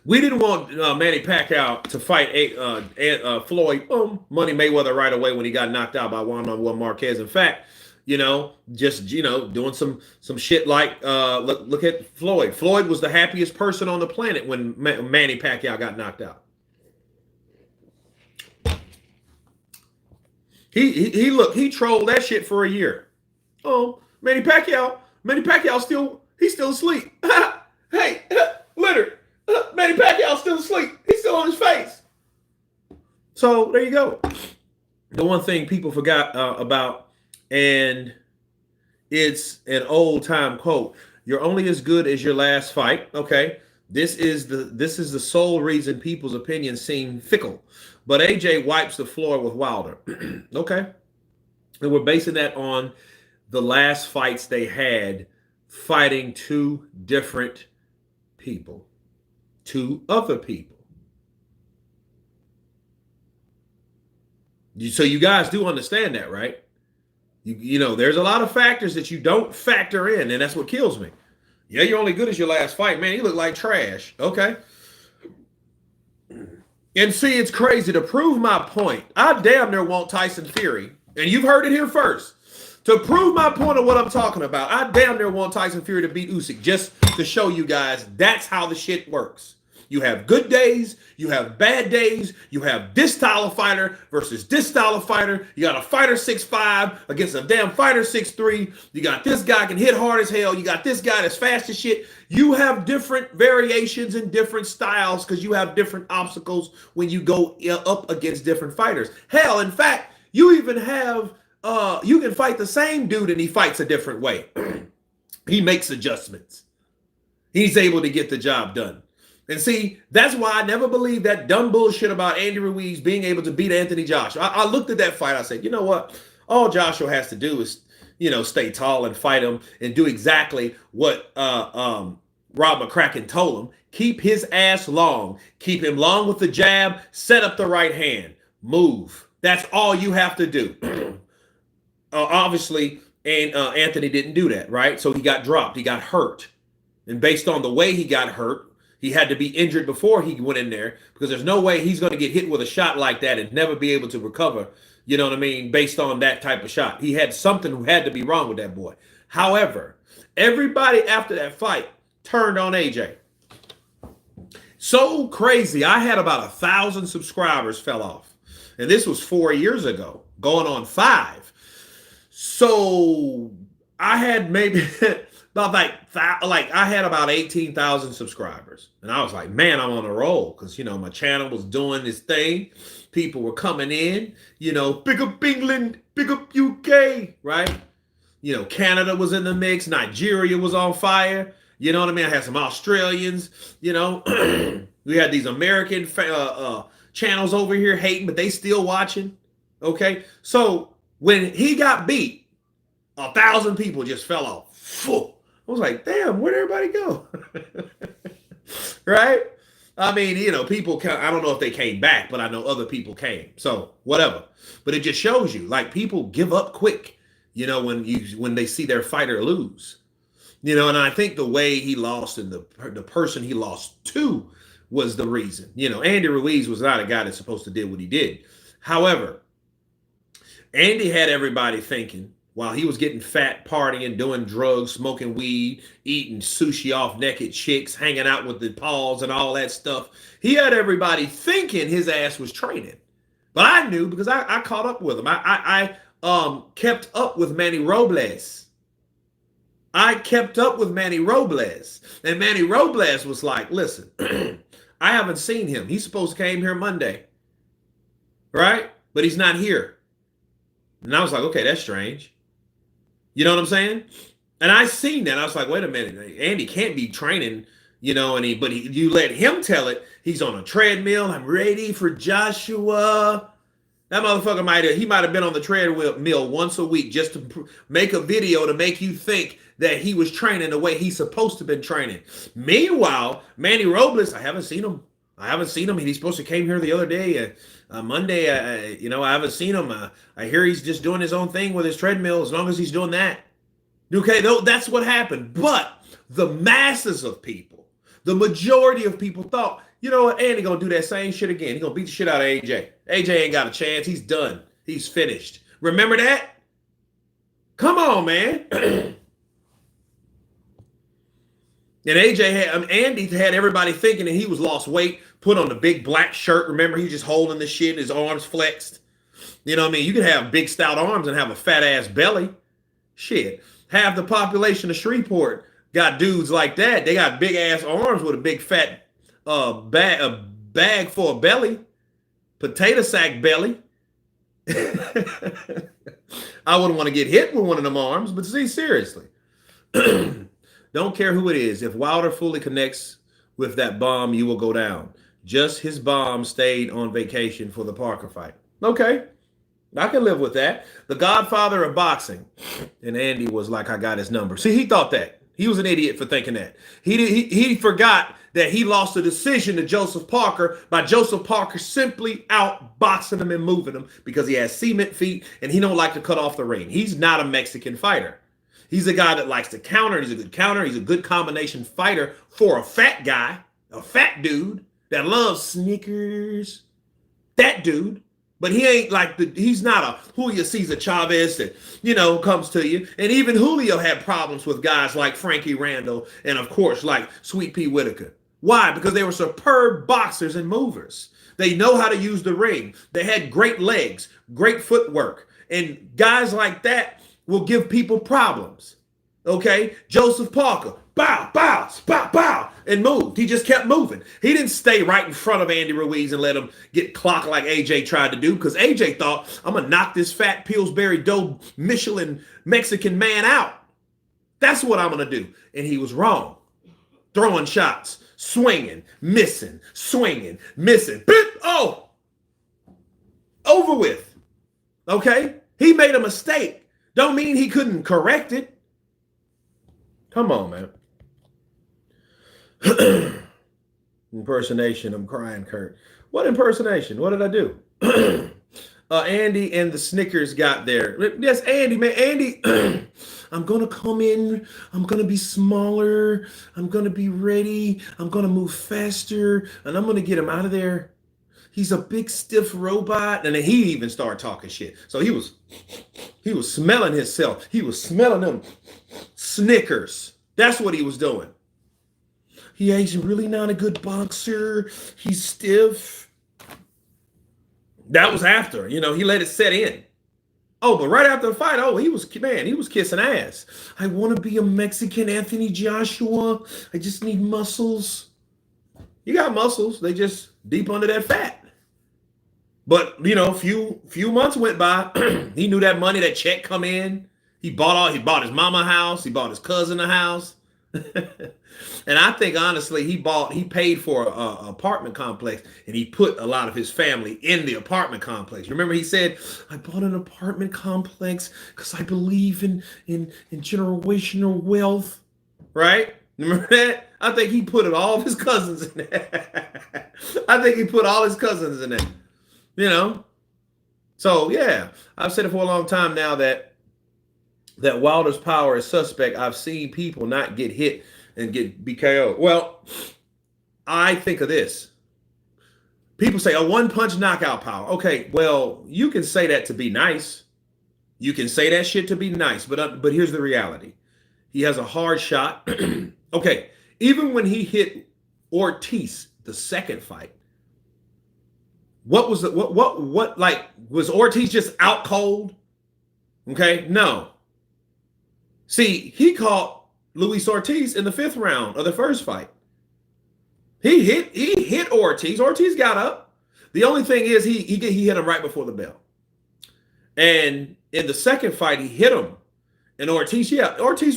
We didn't want Manny Pacquiao to fight Floyd Money Mayweather right away when he got knocked out by Juan Manuel Marquez. In fact, doing some shit like look at Floyd. Floyd was the happiest person on the planet when Manny Pacquiao got knocked out. He trolled that shit for a year. Oh, Manny Pacquiao he's still asleep. Hey, Leonard, Manny Pacquiao's still asleep. He's still on his face. So there you go. The one thing people forgot about, and it's an old time quote: "You're only as good as your last fight." Okay, this is the sole reason people's opinions seem fickle. But AJ wipes the floor with Wilder. Okay, and we're basing that on the last fights they had, fighting two different people, two other people. So you guys do understand that, right? You know, there's a lot of factors that you don't factor in, and that's what kills me. Yeah, you're only good as your last fight. Man, you look like trash. Okay. And see, it's crazy. To prove my point, I damn near want Tyson Fury, and you've heard it here first. To prove my point of what I'm talking about, I damn near want Tyson Fury to beat Usyk, just to show you guys that's how the shit works. You have good days, you have bad days, you have this style of fighter versus this style of fighter. You got a fighter 6'5" against a damn fighter 6'3". You got this guy can hit hard as hell. You got this guy that's fast as shit. You have different variations and different styles because you have different obstacles when you go up against different fighters. Hell, in fact, you even have you can fight the same dude and he fights a different way. He makes adjustments. He's able to get the job done. And see, that's why I never believed that dumb bullshit about Andy Ruiz being able to beat Anthony Joshua. I looked at that fight. I said, you know what? All Joshua has to do is, stay tall and fight him and do exactly what Rob McCracken told him. Keep his ass long. Keep him long with the jab. Set up the right hand. Move. That's all you have to do. Obviously, and Anthony didn't do that, right? So he got dropped. He got hurt. And based on the way he got hurt, he had to be injured before he went in there because there's no way he's going to get hit with a shot like that and never be able to recover, you know what I mean, based on that type of shot. He had something who had to be wrong with that boy. However, everybody after that fight turned on AJ. So crazy. I had about 1,000 subscribers fell off. And this was 4 years ago, going on 5. So I had maybe... about I had about 18,000 subscribers. And I was like, man, I'm on a roll. Because, my channel was doing this thing. People were coming in, big up England, big up UK, right? Canada was in the mix. Nigeria was on fire. You know what I mean? I had some Australians, we had these American channels over here hating, but they still watching. Okay. So when he got beat, 1,000 people just fell off. Phew. I was like, damn, where'd everybody go? Right? I mean, people, I don't know if they came back, but I know other people came. So whatever. But it just shows you, like, people give up quick, when they see their fighter lose. And I think the way he lost and the person he lost to was the reason. Andy Ruiz was not a guy that's supposed to do what he did. However, Andy had everybody thinking, while he was getting fat, partying, doing drugs, smoking weed, eating sushi off naked chicks, hanging out with the Pauls and all that stuff, he had everybody thinking his ass was training. But I knew because I caught up with him. I kept up with Manny Robles. I kept up with Manny Robles. And Manny Robles was like, listen, I haven't seen him. He's supposed to came here Monday. Right? But he's not here. And I was like, okay, that's strange. You know what I'm saying? And I seen that. I was like, wait a minute. Andy can't be training, but you let him tell it. He's on a treadmill. I'm ready for Joshua. That motherfucker might have been on the treadmill once a week just to make a video to make you think that he was training the way he's supposed to have been training. Meanwhile, Manny Robles, I haven't seen him. I haven't seen him. He's supposed to came here the other day, Monday. I haven't seen him. I hear he's just doing his own thing with his treadmill. As long as he's doing that, okay. Though that's what happened. But the masses of people, the majority of people thought, you know what, Andy gonna do that same shit again. He gonna beat the shit out of AJ. AJ ain't got a chance. He's done. He's finished. Remember that? Come on, man. And Andy had everybody thinking that he was lost weight, put on the big black shirt. Remember, he was just holding the shit, his arms flexed. You know what I mean? You can have big stout arms and have a fat ass belly. Shit. Half the population of Shreveport got dudes like that. They got big ass arms with a big fat bag for a belly, potato sack belly. I wouldn't want to get hit with one of them arms, but see, seriously. Don't care who it is. If Wilder fully connects with that bomb, you will go down. Just his bomb stayed on vacation for the Parker fight. Okay, I can live with that. The godfather of boxing. And Andy was like, I got his number. See, he thought that. He was an idiot for thinking that. He forgot that he lost a decision to Joseph Parker by Joseph Parker simply outboxing him and moving him because he has cement feet and he don't like to cut off the ring. He's not a Mexican fighter. He's a guy that likes to counter. He's a good counter. He's a good combination fighter for a fat guy, a fat dude that loves Snickers. That dude. But he ain't like he's not a Julio Cesar Chavez that, comes to you. And even Julio had problems with guys like Frankie Randall and, of course, like Sweet Pea Whitaker. Why? Because they were superb boxers and movers. They know how to use the ring. They had great legs, great footwork. And guys like that will give people problems. Okay? Joseph Parker, bow, bow, bow, bow, and moved. He just kept moving. He didn't stay right in front of Andy Ruiz and let him get clocked like AJ tried to do, because AJ thought, I'm going to knock this fat Pillsbury Dough Michelin Mexican man out. That's what I'm going to do. And he was wrong. Throwing shots, swinging, missing, Beep, oh, over with. Okay? He made a mistake. Don't mean he couldn't correct it. Come on, man. Impersonation. I'm crying, Kurt. What impersonation? What did I do? Andy and the Snickers got there. Yes, Andy, man. Andy, I'm going to come in. I'm going to be smaller. I'm going to be ready. I'm going to move faster. And I'm going to get him out of there. He's a big, stiff robot. And then he even started talking shit. So he was smelling himself. He was smelling them Snickers. That's what he was doing. He's really not a good boxer. He's stiff. That was after, he let it set in. Oh, but right after the fight, he was kissing ass. I want to be a Mexican Anthony Joshua. I just need muscles. You got muscles. They just deep under that fat. But, few months went by. He knew that money, that check come in. He bought his mama a house. He bought his cousin a house. And I think, honestly, he paid for an apartment complex, and he put a lot of his family in the apartment complex. Remember, he said, I bought an apartment complex because I believe in generational wealth, right? Remember that? I think he put all of his cousins in there. I think he put all his cousins in there, So, yeah, I've said it for a long time now that Wilder's power is suspect. I've seen people not get hit and be KO. Well, I think of this. People say a one-punch knockout power. Okay, well, you can say that to be nice. You can say that shit to be nice, but here's the reality. He has a hard shot. Okay, even when he hit Ortiz the second fight, was Ortiz just out cold? Okay, no. See, he caught Luis Ortiz in the 5th round of the first fight. He hit Ortiz. Ortiz got up. The only thing is he hit him right before the bell. And in the second fight, he hit him. And Ortiz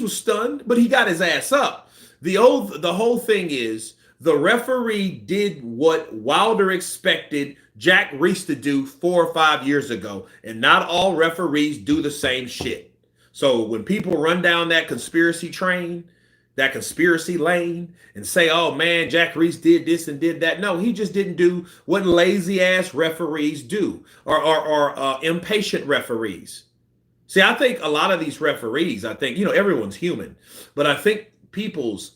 was stunned, but he got his ass up. The whole thing is the referee did what Wilder expected Jack Reese to do 4 or 5 years ago. And not all referees do the same shit. So when people run down that conspiracy train, that conspiracy lane and say, oh man, Jack Reese did this and did that. No, he just didn't do what lazy ass referees do, or impatient referees. See, I think a lot of these referees, I think, everyone's human, but I think people's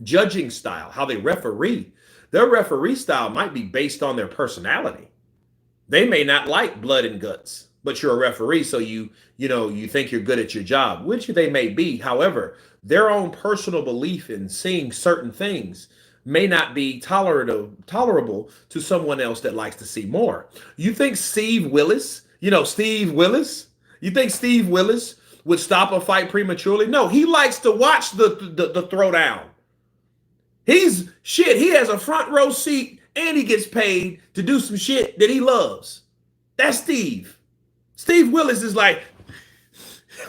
judging style, how they referee, their referee style might be based on their personality. They may not like blood and guts, but you're a referee, so you think you're good at your job, which they may be. However, their own personal belief in seeing certain things may not be tolerable to someone else that likes to see more. You think Steve Willis, you think Steve Willis would stop a fight prematurely? No, he likes to watch the throwdown. He has a front row seat and he gets paid to do some shit that he loves. That's Steve. Steve Willis is like,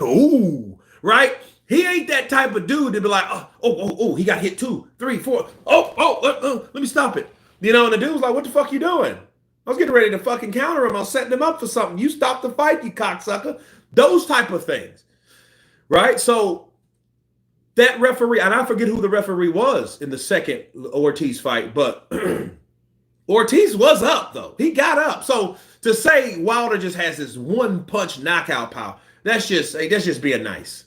ooh, right? He ain't that type of dude to be like, oh, he got hit 2, 3, 4. Let me stop it. And the dude was like, what the fuck you doing? I was getting ready to fucking counter him. I was setting him up for something. You stop the fight, you cocksucker. Those type of things, right? So that referee, and I forget who the referee was in the second Ortiz fight, but Ortiz was up, though. He got up. So to say Wilder just has this one-punch knockout power, that's just being nice.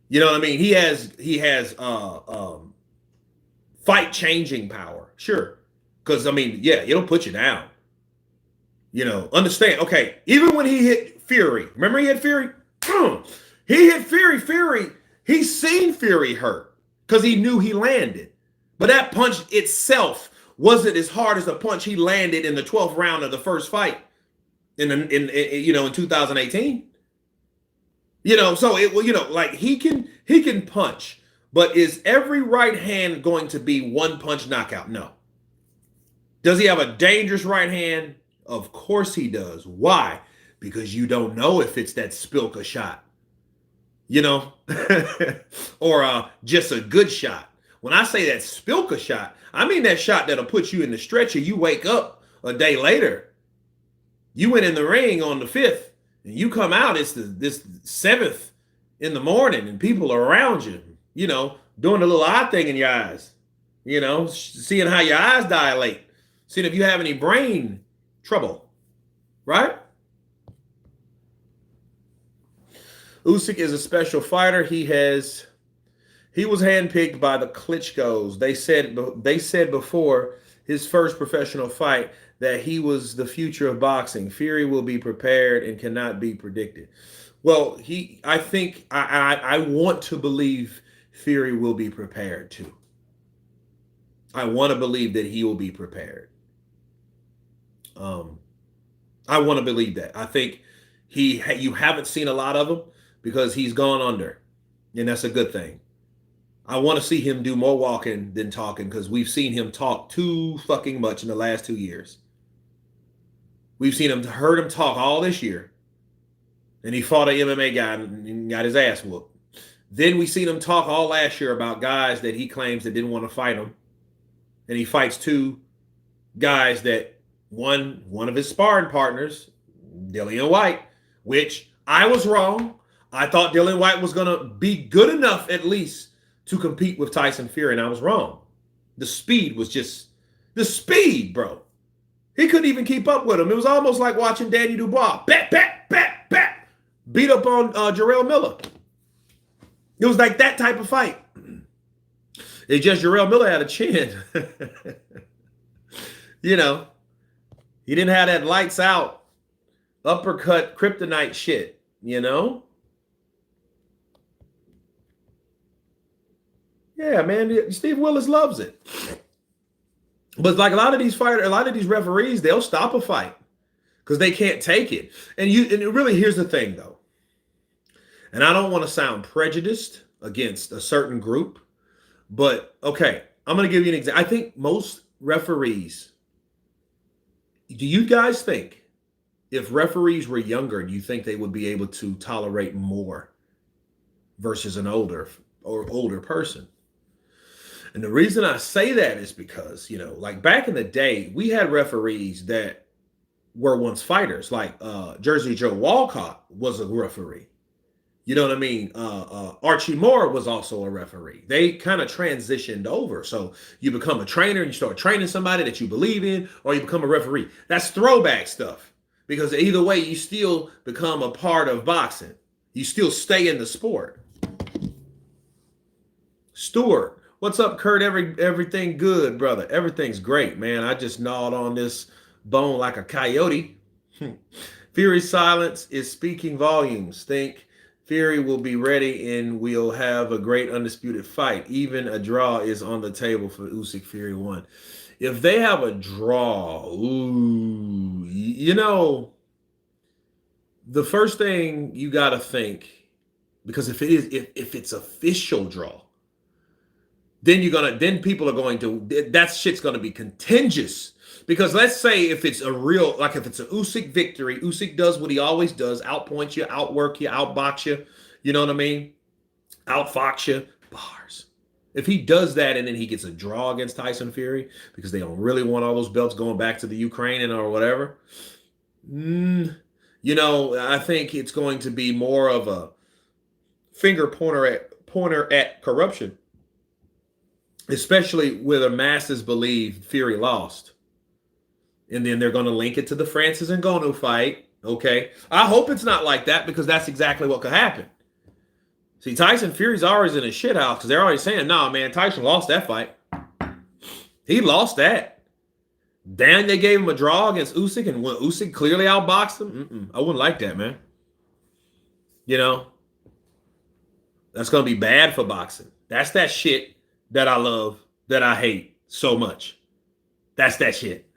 You know what I mean? He has fight-changing power, sure. Because, it'll put you down. Understand. Okay, even when he hit Fury, remember he hit Fury? He hit Fury. Fury, he's seen Fury hurt because he knew he landed. But that punch itself wasn't as hard as the punch he landed in the 12th round of the first fight in 2018. So like he can punch, but is every right hand going to be one punch knockout? No. Does he have a dangerous right hand? Of course he does. Why? Because you don't know if it's that Spilka shot, or just a good shot. When I say that Spilka shot, I mean that shot that'll put you in the stretcher. You wake up a day later. You went in the ring on the 5th, and you come out, it's this 7th in the morning, and people are around you, doing a little eye thing in your eyes, seeing how your eyes dilate, seeing if you have any brain trouble, right? Usyk is a special fighter. He was handpicked by the Klitschko's. They said before his first professional fight that he was the future of boxing. Fury will be prepared and cannot be predicted. Well, I want to believe Fury will be prepared too. I want to believe that he will be prepared. I want to believe that. I think you haven't seen a lot of him because he's gone under, and that's a good thing. I want to see him do more walking than talking because we've seen him talk too fucking much in the last 2 years. We've heard him talk all this year, and he fought an MMA guy and got his ass whooped. Then we seen him talk all last year about guys that he claims that didn't want to fight him, and he fights 2 guys that one of his sparring partners, Dillian Whyte, which I was wrong. I thought Dillian Whyte was going to be good enough at least to compete with Tyson Fury, and I was wrong. The speed, bro. He couldn't even keep up with him. It was almost like watching Danny Dubois beat up on Jarrell Miller. It was like that type of fight. It's just Jarrell Miller had a chin. He didn't have that lights out, uppercut, kryptonite shit, Yeah, man, Steve Willis loves it. But like a lot of these referees, they'll stop a fight because they can't take it. And really, here's the thing, though. And I don't want to sound prejudiced against a certain group, but okay, I'm going to give you an example. I think most referees, do you guys think if referees were younger, do you think they would be able to tolerate more versus an older person? And the reason I say that is because, like back in the day, we had referees that were once fighters. Like Jersey Joe Walcott was a referee. You know what I mean? Archie Moore was also a referee. They kind of transitioned over. So you become a trainer and you start training somebody that you believe in, or you become a referee. That's throwback stuff because either way, you still become a part of boxing. You still stay in the sport. Stuart, what's up, Kurt? Everything good, brother? Everything's great, man. I just gnawed on this bone like a coyote. Fury's silence is speaking volumes. Think Fury will be ready and we'll have a great undisputed fight. Even a draw is on the table for Usyk Fury 1. If they have a draw, ooh, you know, the first thing you got to think, because if it's official draw, then people are going to, that shit's going to be contentious. Because let's say if it's a real, like if it's an Usyk victory, Usyk does what he always does, outpoint you, outwork you, outbox you, you know what I mean? Outfox you, bars. If he does that and then he gets a draw against Tyson Fury because they don't really want all those belts going back to the Ukraine or whatever, you know, I think it's going to be more of a finger pointer at corruption, especially where the masses believe Fury lost. And then they're going to link it to the Francis Ngannou fight. Okay. I hope it's not like that because that's exactly what could happen. See, Tyson Fury's always in a shit house because they're always saying, nah, man, Tyson lost that fight. He lost that. Then they gave him a draw against Usyk and when Usyk clearly outboxed him. I wouldn't like that, man. You know, that's going to be bad for boxing. That's that shit that I love, that I hate so much. That's that shit.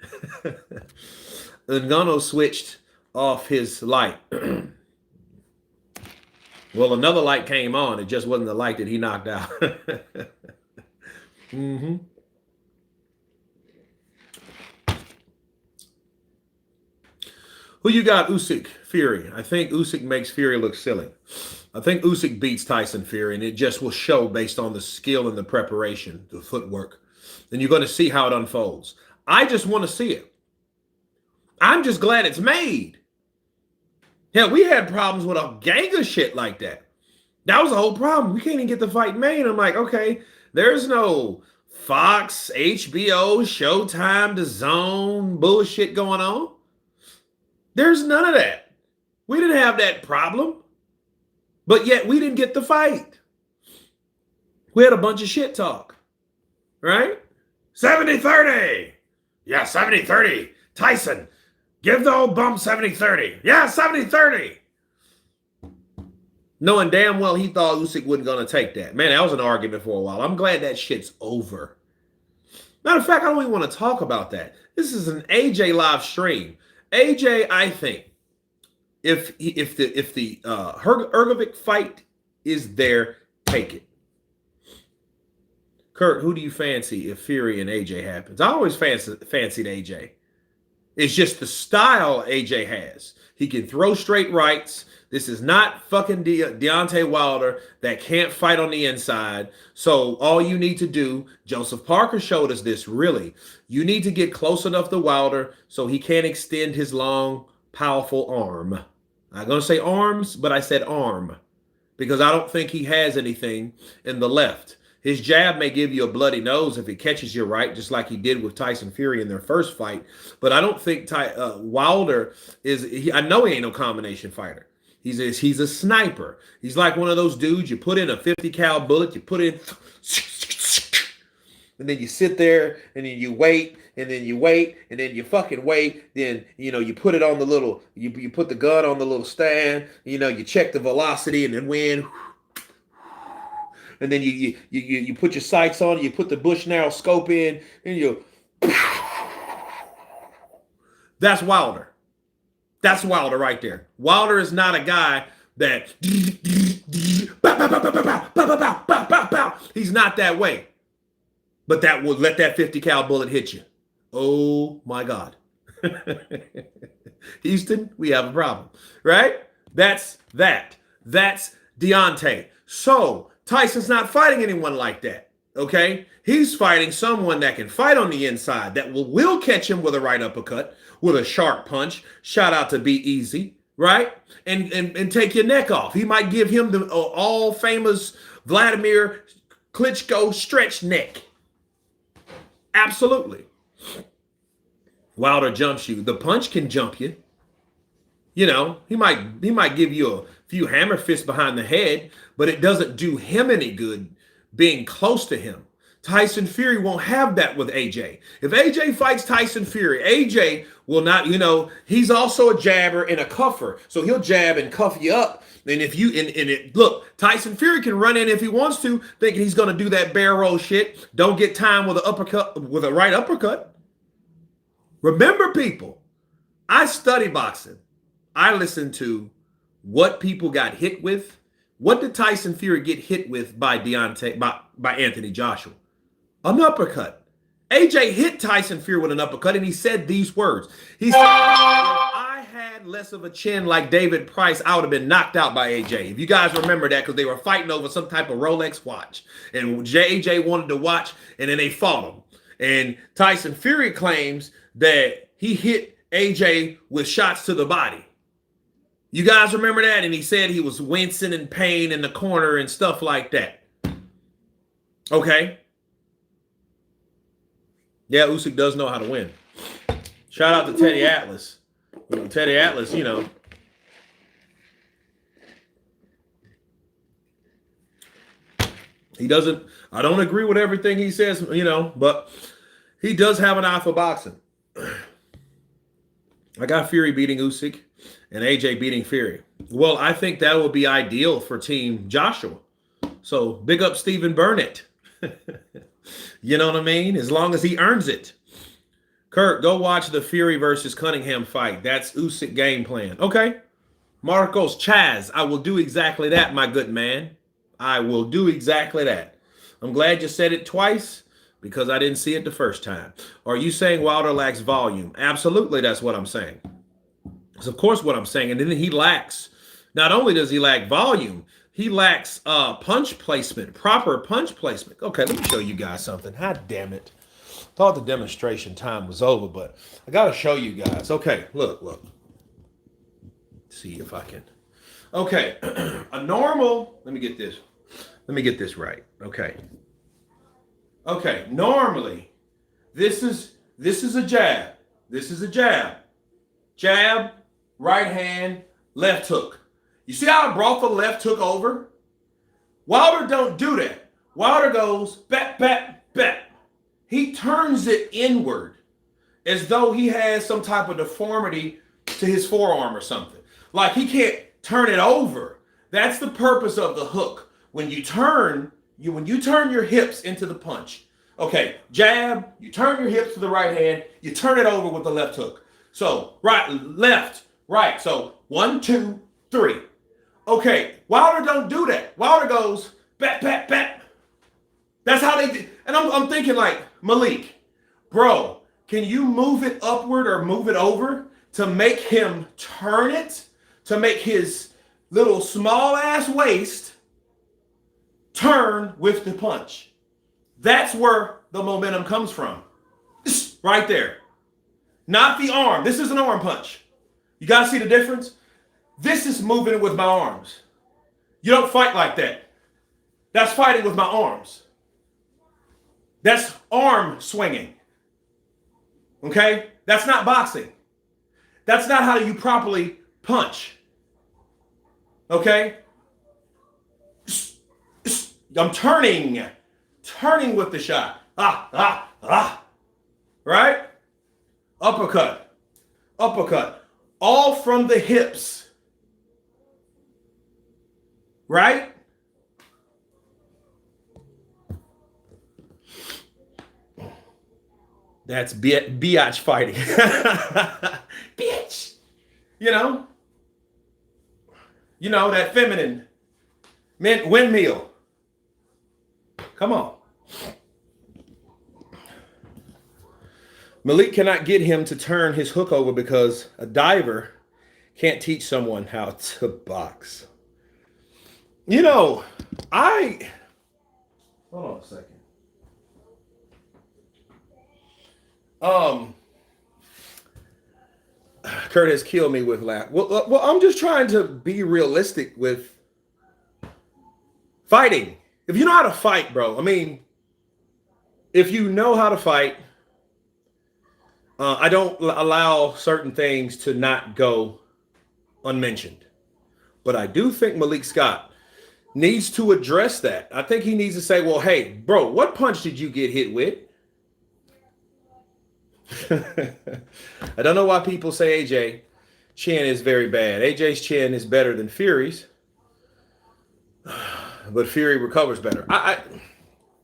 Ngannou switched off his light. Well, another light came on. It just wasn't the light that he knocked out. Who you got, Usyk, Fury? I think Usyk makes Fury look silly. I think Usyk beats Tyson Fury, and it just will show based on the skill and the preparation, the footwork. And you're going to see how it unfolds. I just want to see it. I'm just glad it's made. Hell, we had problems with a gang of shit like that. That was the whole problem. We can't even get the fight made. I'm like, okay, there's no Fox, HBO, Showtime, DAZN bullshit going on. There's none of that. We didn't have that problem. But yet we didn't get the fight. We had a bunch of shit talk. Right? 70-30. Yeah, 70-30. Tyson, give the old bum 70-30. Yeah, 70-30. Knowing damn well he thought Usyk wasn't going to take that. Man, that was an argument for a while. I'm glad that shit's over. Matter of fact, I don't even want to talk about that. This is an AJ live stream. AJ, I think, if the Hrgovic fight is there, take it. Kurt, who do you fancy if Fury and AJ happens? I always fancied AJ. It's just the style AJ has. He can throw straight rights. This is not fucking Deontay Wilder that can't fight on the inside. So all you need to do, Joseph Parker showed us this really. You need to get close enough to Wilder so he can't extend his long, powerful arm. I'm going to say arms, but I said arm because I don't think he has anything in the left. His jab may give you a bloody nose if it catches you right, just like he did with Tyson Fury in their first fight. But I don't think Wilder is. I know he ain't no combination fighter. He's a sniper. He's like one of those dudes you put in a 50 cal bullet, you put in, and then you sit there, and then you wait, and then you wait, and then you fucking wait. Then you put it on the little, you put the gun on the little stand. You check the velocity, and then when. And then you put your sights on, you put the Bushnell scope in, and you. That's Wilder. That's Wilder right there. Wilder is not a guy that. He's not that way. But that will let that 50 cal bullet hit you. Oh my God. Houston, we have a problem. Right? That's that. That's Deontay. So. Tyson's not fighting anyone like that, okay? He's fighting someone that can fight on the inside, that will catch him with a right uppercut, with a sharp punch. Shout out to Be Easy, right? And take your neck off. He might give him the all famous Vladimir Klitschko stretch neck. Absolutely. Wilder jumps you. The punch can jump you. You know, he might give you a few hammer fists behind the head, but it doesn't do him any good being close to him. Tyson Fury won't have that with AJ. If AJ fights Tyson Fury, AJ will not, he's also a jabber and a cuffer. So he'll jab and cuff you up. And if you, look, Tyson Fury can run in if he wants to, thinking he's going to do that bear roll shit. Don't get time with an uppercut, with a right uppercut. Remember, people, I study boxing. I listen to what people got hit with. What did Tyson Fury get hit with by Anthony Joshua? An uppercut. AJ hit Tyson Fury with an uppercut, and he said these words. He said, if I had less of a chin like David Price, I would have been knocked out by AJ. If you guys remember that, because they were fighting over some type of Rolex watch. And AJ wanted to watch, and then they fought him. And Tyson Fury claims that he hit AJ with shots to the body. You guys remember that? And he said he was wincing in pain in the corner and stuff like that. Okay. Yeah, Usyk does know how to win. Shout out to Teddy Atlas. Teddy Atlas, he doesn't, I don't agree with everything he says, but he does have an eye for boxing. I got Fury beating Usyk and AJ beating Fury. Well, I think that would be ideal for Team Joshua. So big up Stephen Burnett. You know what I mean? As long as he earns it. Kurt, go watch the Fury versus Cunningham fight. That's Usyk game plan. Okay. Marcos Chaz, I will do exactly that, my good man. I will do exactly that. I'm glad you said it twice because I didn't see it the first time. Are you saying Wilder lacks volume? Absolutely, that's what I'm saying. That's of course what I'm saying. And then he lacks, not only does he lack volume, he lacks punch placement, proper punch placement. Okay, let me show you guys something. God damn it. Thought the demonstration time was over, but I got to show you guys. Okay, look. Let's see if I can. Okay, a normal, let me get this right. Okay, normally, this is a jab. This is a jab. Jab, right hand, left hook. You see how I brought the left hook over? Wilder don't do that. Wilder goes bat, bat, bat. He turns it inward as though he has some type of deformity to his forearm or something. Like he can't turn it over. That's the purpose of the hook. When you turn your hips into the punch. Okay, jab, you turn your hips to the right hand, you turn it over with the left hook. So right, left, right. So 1, 2, 3. Okay, Wilder don't do that. Wilder goes bat, bat, bat. That's how they do. And I'm thinking like, Malik, bro, can you move it upward or move it over to make him turn it, to make his little small ass waist turn with the punch? That's where the momentum comes from. Right there. Not the arm. This is an arm punch. You guys see the difference? This is moving with my arms. You don't fight like that. That's fighting with my arms. That's arm swinging. Okay? That's not boxing. That's not how you properly punch. Okay? I'm turning with the shot. Right? Uppercut. All from the hips. Right? That's biatch fighting. Bitch. You know, that feminine windmill. Come on. Malik cannot get him to turn his hook over because a diver can't teach someone how to box. Hold on a second. Kurt has killed me with laugh. Well, I'm just trying to be realistic with fighting. If you know how to fight, bro, I mean, if you know how to fight, I don't allow certain things to not go unmentioned. But I do think Malik Scott needs to address that. I think he needs to say, well, hey, bro, what punch did you get hit with? I don't know why people say AJ chin is very bad. AJ's chin is better than Fury's, but Fury recovers better. I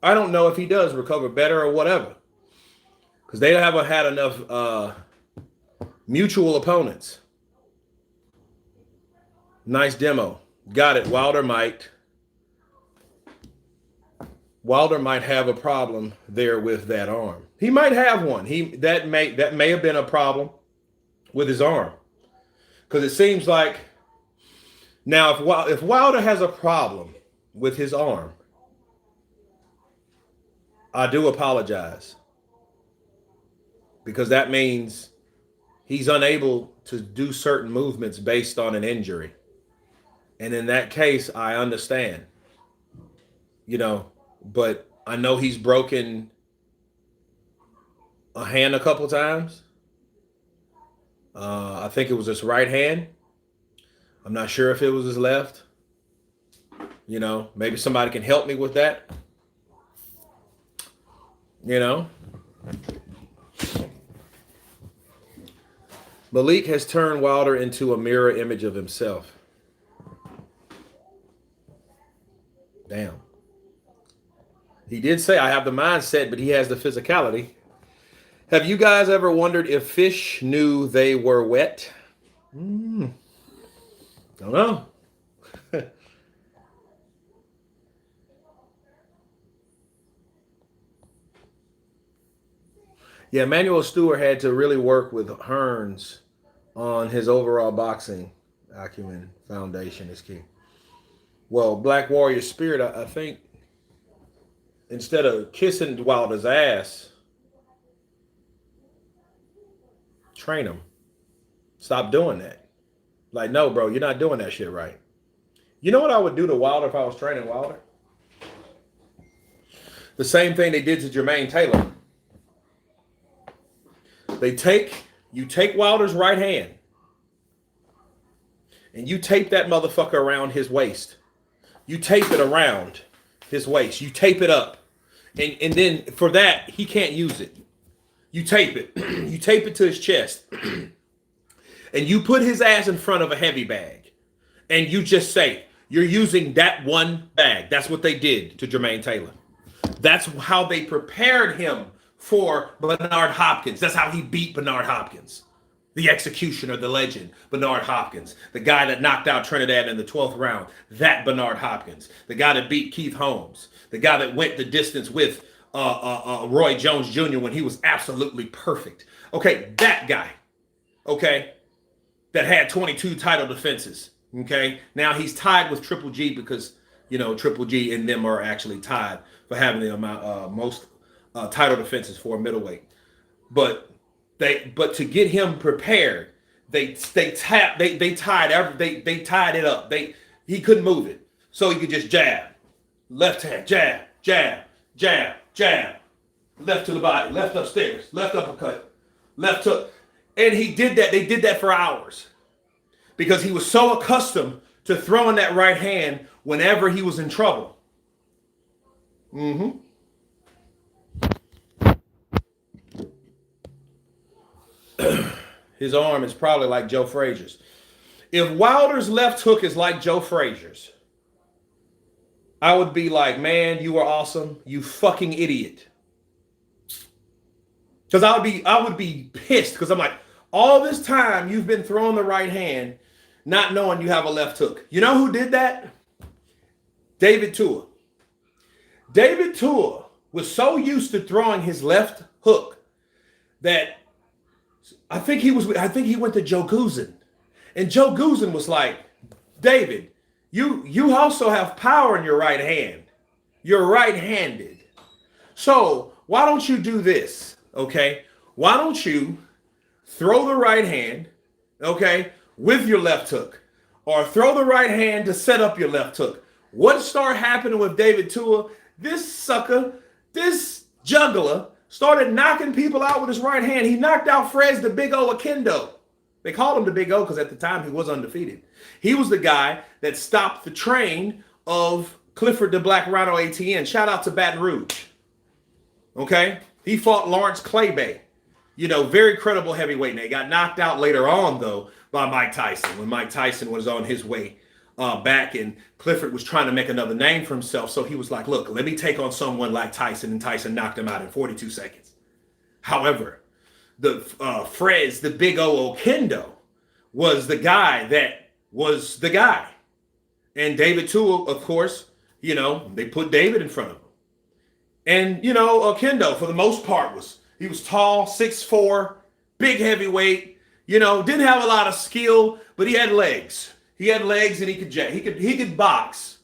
don't know if he does recover better or whatever, because they haven't had enough mutual opponents. Nice demo. Got it. Wilder might have a problem there with that arm. He might have one. That may have been a problem with his arm, because it seems like now if Wilder has a problem with his arm, I do apologize, because that means he's unable to do certain movements based on an injury. And in that case, I understand, but I know he's broken a hand a couple times. I think it was his right hand. I'm not sure if it was his left. Maybe somebody can help me with that. Malik has turned Wilder into a mirror image of himself. Damn. He did say, I have the mindset, but he has the physicality. Have you guys ever wondered if fish knew they were wet? Don't know. Yeah, Emanuel Stewart had to really work with Hearns on his overall boxing acumen. Foundation is key. Well, Black Warrior Spirit, I think, instead of kissing Wilder's ass, train him. Stop doing that. Like, no, bro, you're not doing that shit right. You know what I would do to Wilder if I was training Wilder? The same thing they did to Jermaine Taylor. You take Wilder's right hand and you tape that motherfucker around his waist. You tape it around his waist. You tape it up. And then for that, he can't use it. You tape it. You tape it to his chest. And you put his ass in front of a heavy bag. And you just say, you're using that one bag. That's what they did to Jermaine Taylor. That's how they prepared him for Bernard Hopkins. That's how he beat Bernard Hopkins. The executioner, the legend, Bernard Hopkins. The guy that knocked out Trinidad in the 12th round. That Bernard Hopkins. The guy that beat Keith Holmes. The guy that went the distance with Roy Jones Jr. when he was absolutely perfect. Okay, that guy. Okay, that had 22 title defenses. Okay, now he's tied with Triple G because, Triple G and them are actually tied for having the most title defenses for a middleweight. But to get him prepared, they tied it up. He couldn't move it, so he could just jab, left hand, jab, jab, jab, jab, left to the body, left upstairs, left uppercut, left hook, and he did that. They did that for hours because he was so accustomed to throwing that right hand whenever he was in trouble. His arm is probably like Joe Frazier's. If Wilder's left hook is like Joe Frazier's, I would be like, man, you are awesome. You fucking idiot. Because I would be pissed because I'm like, all this time you've been throwing the right hand, not knowing you have a left hook. You know who did that? David Tua. David Tua was so used to throwing his left hook that I think he went to Joe Guzan. And Joe Guzan was like, David, you also have power in your right hand. You're right-handed. So why don't you do this? Okay? Why don't you throw the right hand okay, with your left hook, or throw the right hand to set up your left hook. What started happening with David Tua? This sucker, this juggler, started knocking people out with his right hand. He knocked out Fres the Big O Akendo. They called him the Big O because at the time he was undefeated. He was the guy that stopped the train of Clifford the Black Rhino ATN. Shout out to Baton Rouge. Okay? He fought Lawrence Claybay. You know, very credible heavyweight. And they got knocked out later on, though, by Mike Tyson when Mike Tyson was on his way back and Clifford was trying to make another name for himself. So he was like, look, let me take on someone like Tyson. And Tyson knocked him out in 42 seconds. However, the Fres, the Big O Okendo, was the guy that was the guy. And David Tua, of course, you know, they put David in front of him. And, you know, Okendo, for the most part, he was tall, 6'4", big heavyweight, you know, didn't have a lot of skill, but he had legs. He had legs and he could box.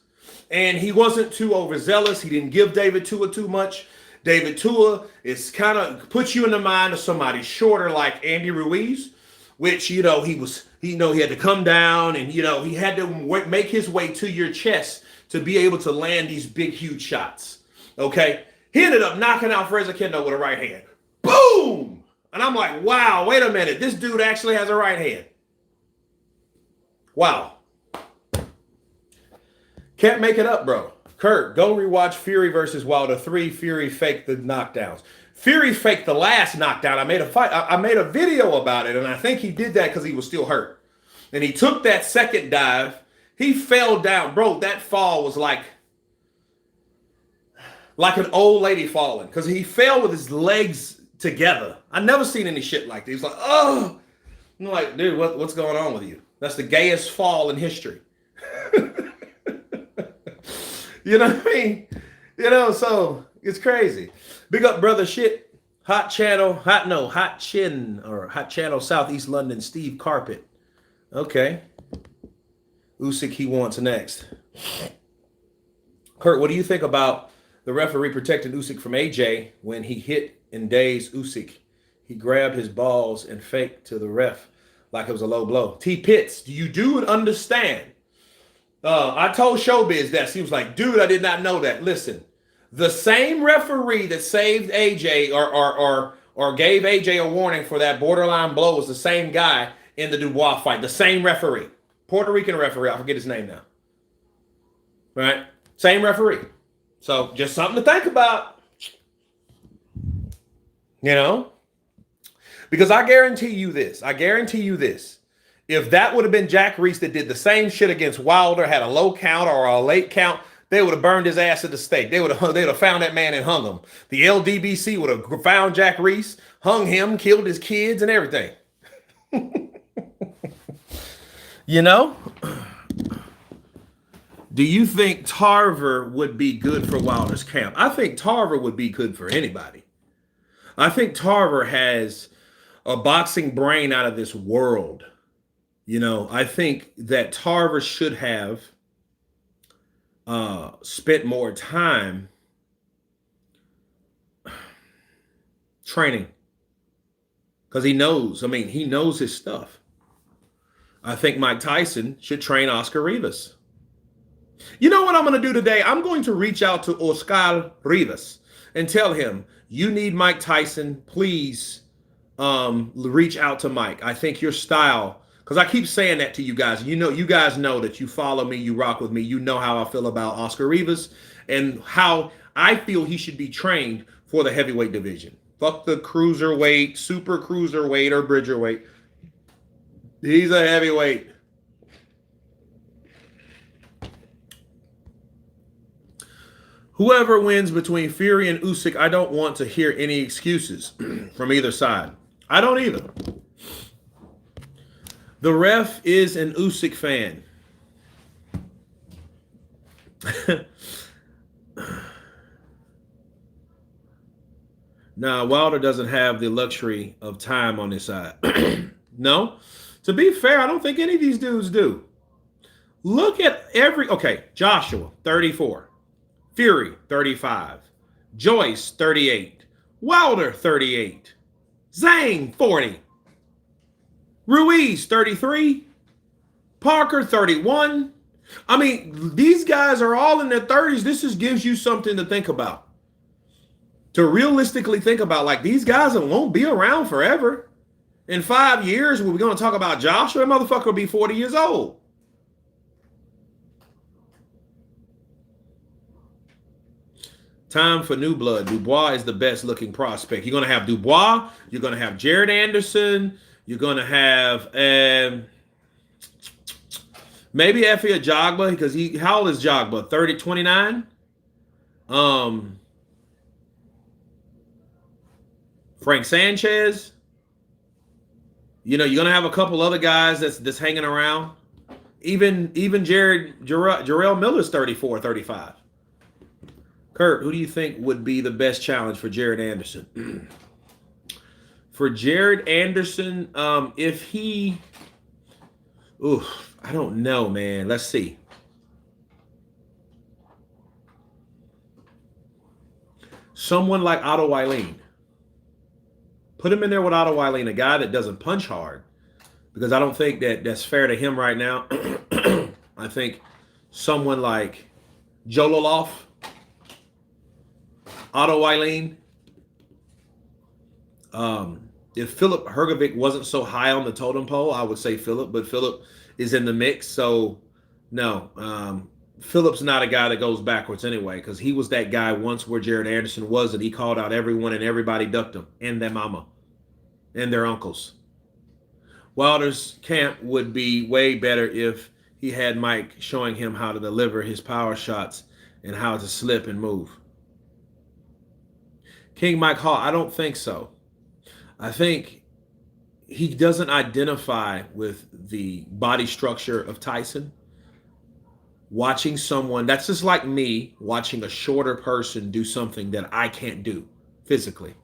And he wasn't too overzealous. He didn't give David Tua too much. David Tua is kind of puts you in the mind of somebody shorter like Andy Ruiz, which, you know, he had to come down and, you know, he had to make his way to your chest to be able to land these big, huge shots. Okay. He ended up knocking out Fres Okendo with a right hand. Boom! And I'm like, wow, wait a minute. This dude actually has a right hand. Wow. Can't make it up, bro. Kurt, go rewatch Fury versus Wilder 3. Fury faked the knockdowns. Fury faked the last knockdown. I made a video about it, and I think he did that because he was still hurt. And he took that second dive. He fell down. Bro, that fall was like an old lady falling because he fell with his legs together. I never seen any shit like this. He's like, oh. I'm like, dude, what's going on with you? That's the gayest fall in history. You know what I mean? You know, so it's crazy. Big up brother shit. Hot Channel Southeast London, Steve Carpet. Okay. Usyk, he wants next. Kurt, what do you think about the referee protecting Usyk from AJ when he hit and dazed Usyk? He grabbed his balls and faked to the ref like it was a low blow. T. Pitts, do you understand? I told Showbiz that. He was like, dude, I did not know that. Listen, the same referee that saved AJ or gave AJ a warning for that borderline blow was the same guy in the Dubois fight. The same referee. Puerto Rican referee. I forget his name now. Right? Same referee. So just something to think about. You know? Because I guarantee you this. If that would have been Jack Reese that did the same shit against Wilder, had a low count or a late count, they would have burned his ass at the stake. They would have found that man and hung him. The LDBC would have found Jack Reese, hung him, killed his kids and everything. You know? Do you think Tarver would be good for Wilder's camp? I think Tarver would be good for anybody. I think Tarver has a boxing brain out of this world. You know, I think that Tarver should have spent more time training because he knows his stuff. I think Mike Tyson should train Oscar Rivas. You know what I'm going to do today? I'm going to reach out to Oscar Rivas and tell him, you need Mike Tyson. Please reach out to Mike. I think your style, because I keep saying that to you guys. You know, you guys know that you follow me, you rock with me. You know how I feel about Oscar Rivas and how I feel he should be trained for the heavyweight division. Fuck the cruiserweight, super cruiserweight, or bridgerweight. He's a heavyweight. Whoever wins between Fury and Usyk, I don't want to hear any excuses from either side. I don't either. The ref is an Usyk fan. Nah, Wilder doesn't have the luxury of time on his side. No. To be fair, I don't think any of these dudes do. Look at Joshua, 34. Fury, 35. Joyce, 38. Wilder, 38. Zhang, 40. Ruiz, 33. Parker, 31. I mean, these guys are all in their 30s. This just gives you something to think about. To realistically think about, like, these guys won't be around forever. In 5 years, we're going to talk about Joshua. That motherfucker will be 40 years old. Time for new blood. Dubois is the best looking prospect. You're going to have Dubois. You're going to have Jared Anderson. You're going to have maybe Efe Ajagba, because how old is Jagba? 30, 29? Frank Sanchez. You know, you're going to have a couple other guys that's hanging around. Even Jarrell Miller's 34, 35. Kurt, who do you think would be the best challenge for Jared Anderson? For Jared Anderson, if he... I don't know, man. Let's see. Someone like Otto Wylien. Put him in there with Otto Wylien, a guy that doesn't punch hard, because I don't think that's fair to him right now. I think someone like Joe Loloff, Otto Wylien. If Philip Hrgovic wasn't so high on the totem pole, I would say Philip, but Philip is in the mix. So no, Philip's not a guy that goes backwards anyway, because he was that guy once where Jared Anderson was, and he called out everyone and everybody ducked him, and their mama and their uncles. Wilder's camp would be way better if he had Mike showing him how to deliver his power shots and how to slip and move. King Mike Hall, I don't think so. I think he doesn't identify with the body structure of Tyson. Watching someone, that's just like me watching a shorter person do something that I can't do physically.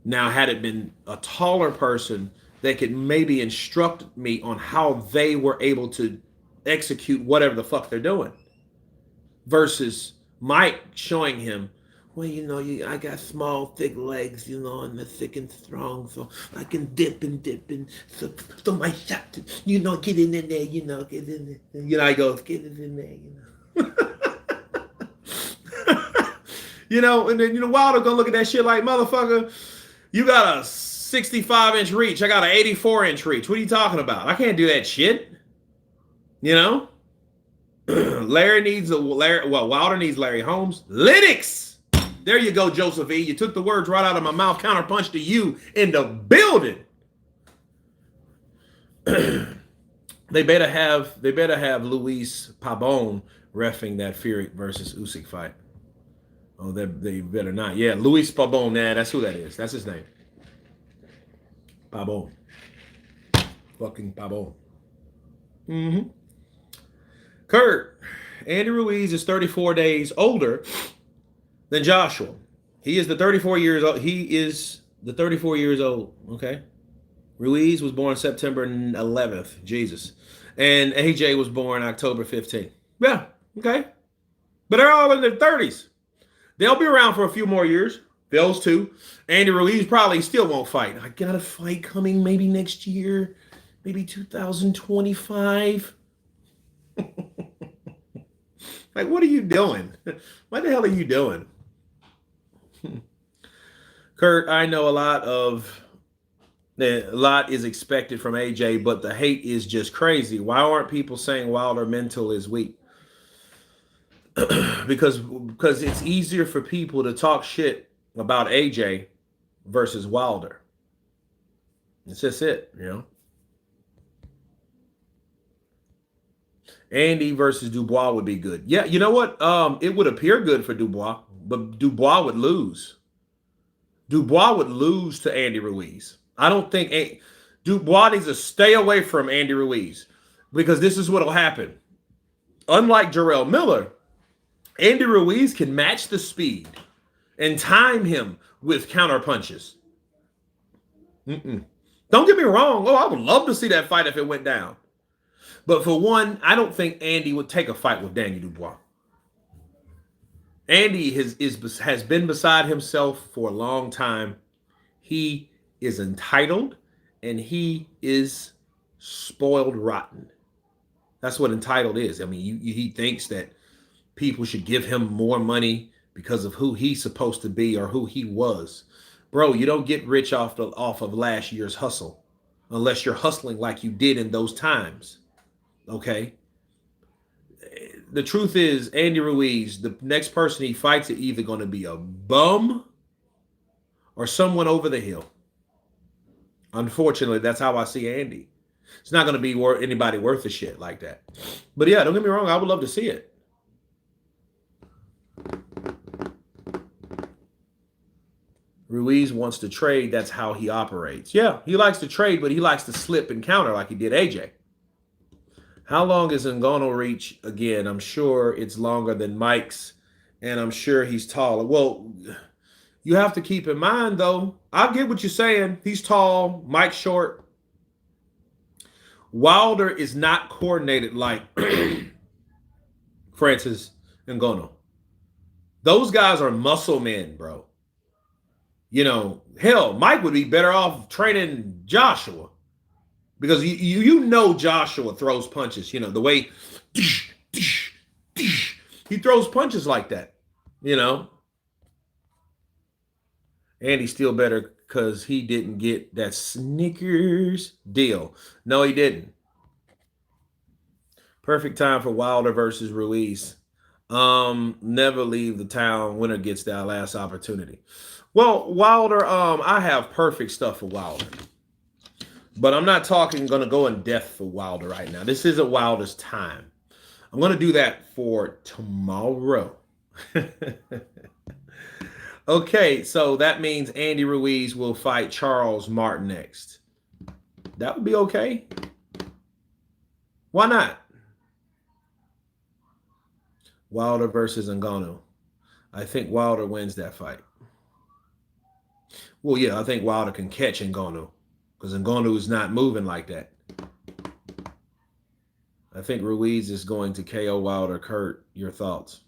Now, had it been a taller person, they could maybe instruct me on how they were able to execute whatever the fuck they're doing. Versus Mike showing him, well, you know, I got small, thick legs, you know, and they're thick and strong, so I can dip and so my shot, you know, get in there, you know, get in there. You know, I go, get it in there, you know. You know, and then, you know, Wilder gonna look at that shit like, motherfucker, you got a 65-inch reach. I got an 84-inch reach. What are you talking about? I can't do that shit. You know? Wilder needs Larry Holmes. Linux! There you go, Joseph E. You took the words right out of my mouth. Counterpunch to you in the building. They better have Luis Pabon reffing that Fury versus Usyk fight. Oh, they better not. Yeah, Luis Pabon. Nah, that's who that is. That's his name. Pabon. Fucking Pabon. Mm-hmm. Kurt, Andy Ruiz is 34 days older than Joshua. He is the 34 years old. He is the 34 years old. Okay. Ruiz was born September 11th. Jesus. And AJ was born October 15th. Yeah. Okay. But they're all in their 30s. They'll be around for a few more years. Those two. Andy Ruiz probably still won't fight. I got a fight coming maybe next year. Maybe 2025. Like, what are you doing? What the hell are you doing? Kurt, I know a lot is expected from AJ, but the hate is just crazy. Why aren't people saying Wilder mental is weak? because it's easier for people to talk shit about AJ versus Wilder. It's just it, you know. Andy versus Dubois would be good. Yeah, you know what? It would appear good for Dubois, but Dubois would lose. Dubois would lose to Andy Ruiz. I don't think Dubois needs to stay away from Andy Ruiz, because this is what will happen. Unlike Jarrell Miller, Andy Ruiz can match the speed and time him with counter punches. Don't get me wrong. Oh, I would love to see that fight if it went down. But for one, I don't think Andy would take a fight with Daniel Dubois. Andy has been beside himself for a long time. He is entitled, and he is spoiled rotten. That's what entitled is. I mean, he thinks that people should give him more money because of who he's supposed to be or who he was. Bro, you don't get rich off of last year's hustle unless you're hustling like you did in those times. Okay? The truth is, Andy Ruiz, the next person he fights is either going to be a bum or someone over the hill. Unfortunately, that's how I see Andy. It's not going to be anybody worth a shit like that. But yeah, don't get me wrong. I would love to see it. Ruiz wants to trade. That's how he operates. Yeah, he likes to trade, but he likes to slip and counter like he did AJ. How long is Ngannou reach again? I'm sure it's longer than Mike's, and I'm sure he's taller. Well, you have to keep in mind, though, I get what you're saying. He's tall, Mike's short. Wilder is not coordinated like Francis Ngannou. Those guys are muscle men, bro. You know, hell, Mike would be better off training Joshua because you know Joshua throws punches. You know, the way he throws punches like that, you know. And he's still better because he didn't get that Snickers deal. No, he didn't. Perfect time for Wilder versus Ruiz. Never leave the town. Winner gets that last opportunity. Well, Wilder, I have perfect stuff for Wilder. But I'm not going to go in depth for Wilder right now. This isn't Wilder's time. I'm going to do that for tomorrow. Okay, so that means Andy Ruiz will fight Charles Martin next. That would be okay. Why not? Wilder versus Ngannou. I think Wilder wins that fight. Well, yeah, I think Wilder can catch Ngannou because Ngannou is not moving like that. I think Ruiz is going to KO Wilder. Kurt, your thoughts?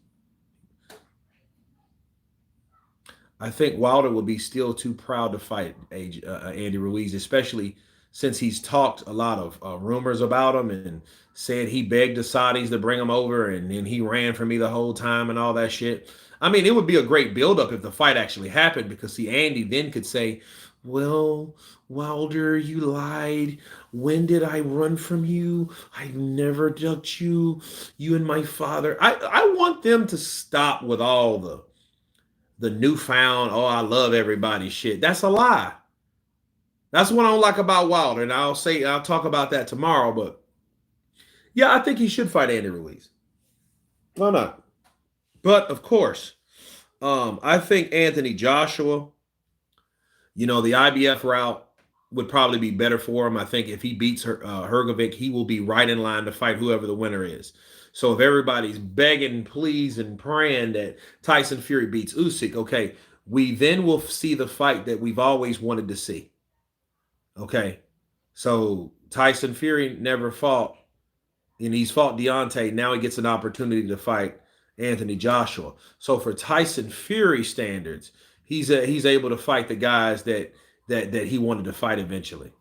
I think Wilder would be still too proud to fight Andy Ruiz, especially since he's talked a lot of rumors about him and said he begged the Saudis to bring him over and then he ran for me the whole time and all that shit. I mean, it would be a great buildup if the fight actually happened because, see, Andy then could say, well, Wilder, you lied. When did I run from you? I never ducked you. You and my father. I want them to stop with all the newfound, oh, I love everybody shit. That's a lie. That's what I don't like about Wilder. And I'll talk about that tomorrow. But yeah, I think he should fight Andy Ruiz. Why not? But of course, I think Anthony Joshua, you know, the IBF route would probably be better for him. I think if he beats Hrgovic, he will be right in line to fight whoever the winner is. So if everybody's begging, pleasing, praying that Tyson Fury beats Usyk, okay, we then will see the fight that we've always wanted to see. Okay, so Tyson Fury never fought, and he's fought Deontay. Now he gets an opportunity to fight Anthony Joshua. So for Tyson Fury standards, he's able to fight the guys that he wanted to fight eventually.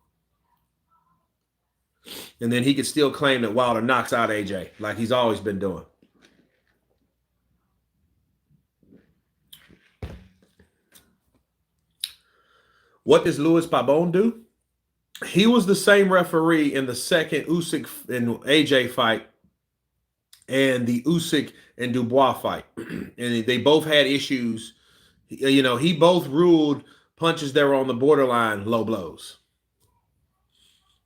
And then he could still claim that Wilder knocks out AJ like he's always been doing. What does Louis Pabon do? He was the same referee in the second Usyk and AJ fight and the Usyk and Dubois fight. And they both had issues. You know, he both ruled punches that were on the borderline low blows.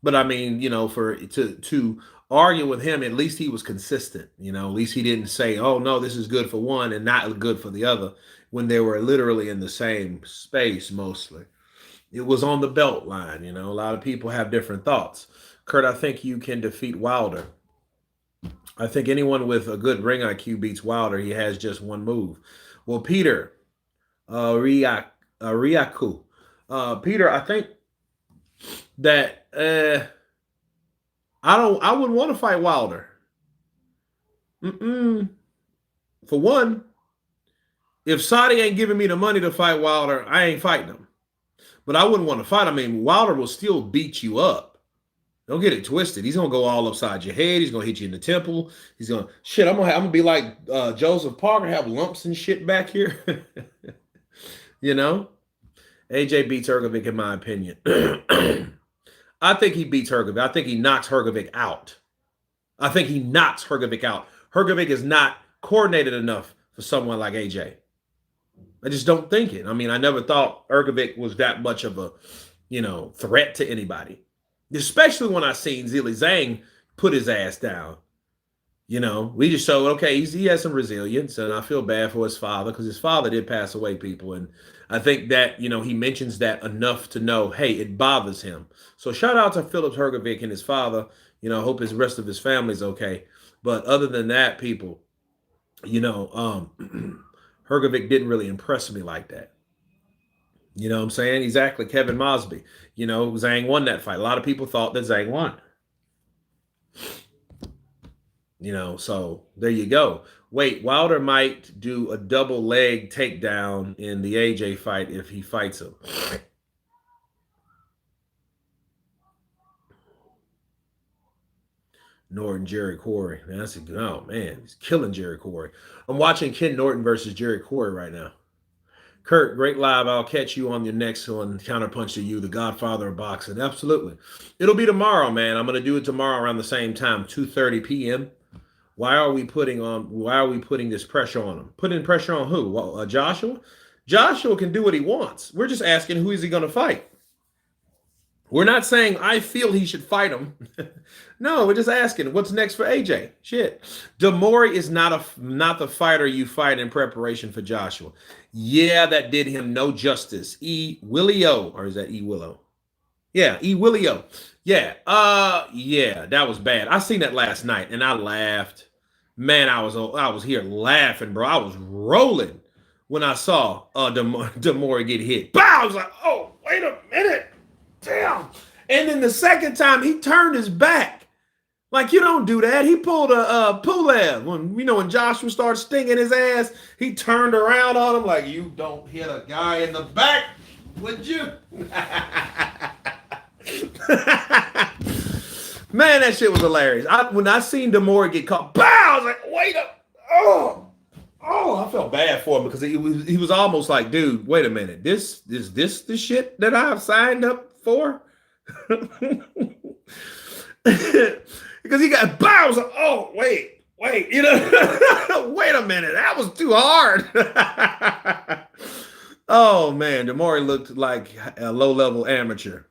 But I mean, you know, to argue with him, at least he was consistent. You know, at least he didn't say, oh, no, this is good for one and not good for the other when they were literally in the same space mostly. It was on the belt line. You know, a lot of people have different thoughts. Kurt, I think you can defeat Wilder. I think anyone with a good ring IQ beats Wilder. He has just one move. Well, Peter, Riaku. Peter, I think that I wouldn't want to fight Wilder. For one, if Saudi ain't giving me the money to fight Wilder, I ain't fighting him. but I wouldn't want to fight. I mean, Wilder will still beat you up. Don't get it twisted. He's gonna go all upside your head. He's gonna hit you in the temple. He's gonna shit. I'm gonna be like Joseph Parker, have lumps and shit back here. You know, AJ beats Hrgovic in my opinion. I think he beats Hrgovic. I think he knocks Hrgovic out. I think he knocks Hrgovic out. Hrgovic is not coordinated enough for someone like AJ. I just don't think it. I mean, I never thought Hrgovic was that much of a, threat to anybody. Especially when I seen Zhilei Zhang put his ass down. We just showed, okay, he has some resilience, and I feel bad for his father because his father did pass away, people. And I think that, he mentions that enough to know, hey, it bothers him. So shout out to Philip Hrgovic and his father. Hope his rest of his family's okay. But other than that, people, Hrgovic didn't really impress me like that. You know what I'm saying? Exactly. Kevin Mosby. Zhang won that fight. A lot of people thought that Zhang won. So there you go. Wait, Wilder might do a double leg takedown in the AJ fight if he fights him. Norton, Jerry Quarry. Man, that's oh man, he's killing Jerry Quarry. I'm watching Ken Norton versus Jerry Quarry right now. Kurt, great live. I'll catch you on your next one. Counterpunch to you, the Godfather of boxing. Absolutely. It'll be tomorrow, man. I'm going to do it tomorrow around the same time, 2:30 p.m. Why are we putting this pressure on him? Putting pressure on who? Well, Joshua? Joshua can do what he wants. We're just asking who is he going to fight? We're not saying I feel he should fight him. No, we're just asking what's next for AJ. Shit. Demore is not the fighter you fight in preparation for Joshua. Yeah, that did him no justice. Willio, or is that Willow? Yeah, Willio. Yeah. Yeah, that was bad. I seen that last night and I laughed. Man, I was here laughing, bro. I was rolling when I saw Demore get hit. Bow! I was like, oh, wait a minute. Damn. And then the second time he turned his back. Like, you don't do that. He pulled a Pulev. When Joshua started stinging his ass, he turned around on him like, you don't hit a guy in the back, would you? Man, that shit was hilarious. When I seen Demore get caught, bow, I was like, wait up. Oh, I felt bad for him because he was almost like, dude, wait a minute. This is the shit that I've signed up for? Because he got bows. Like, oh, wait, wait a minute. That was too hard. Oh man, Demore looked like a low-level amateur.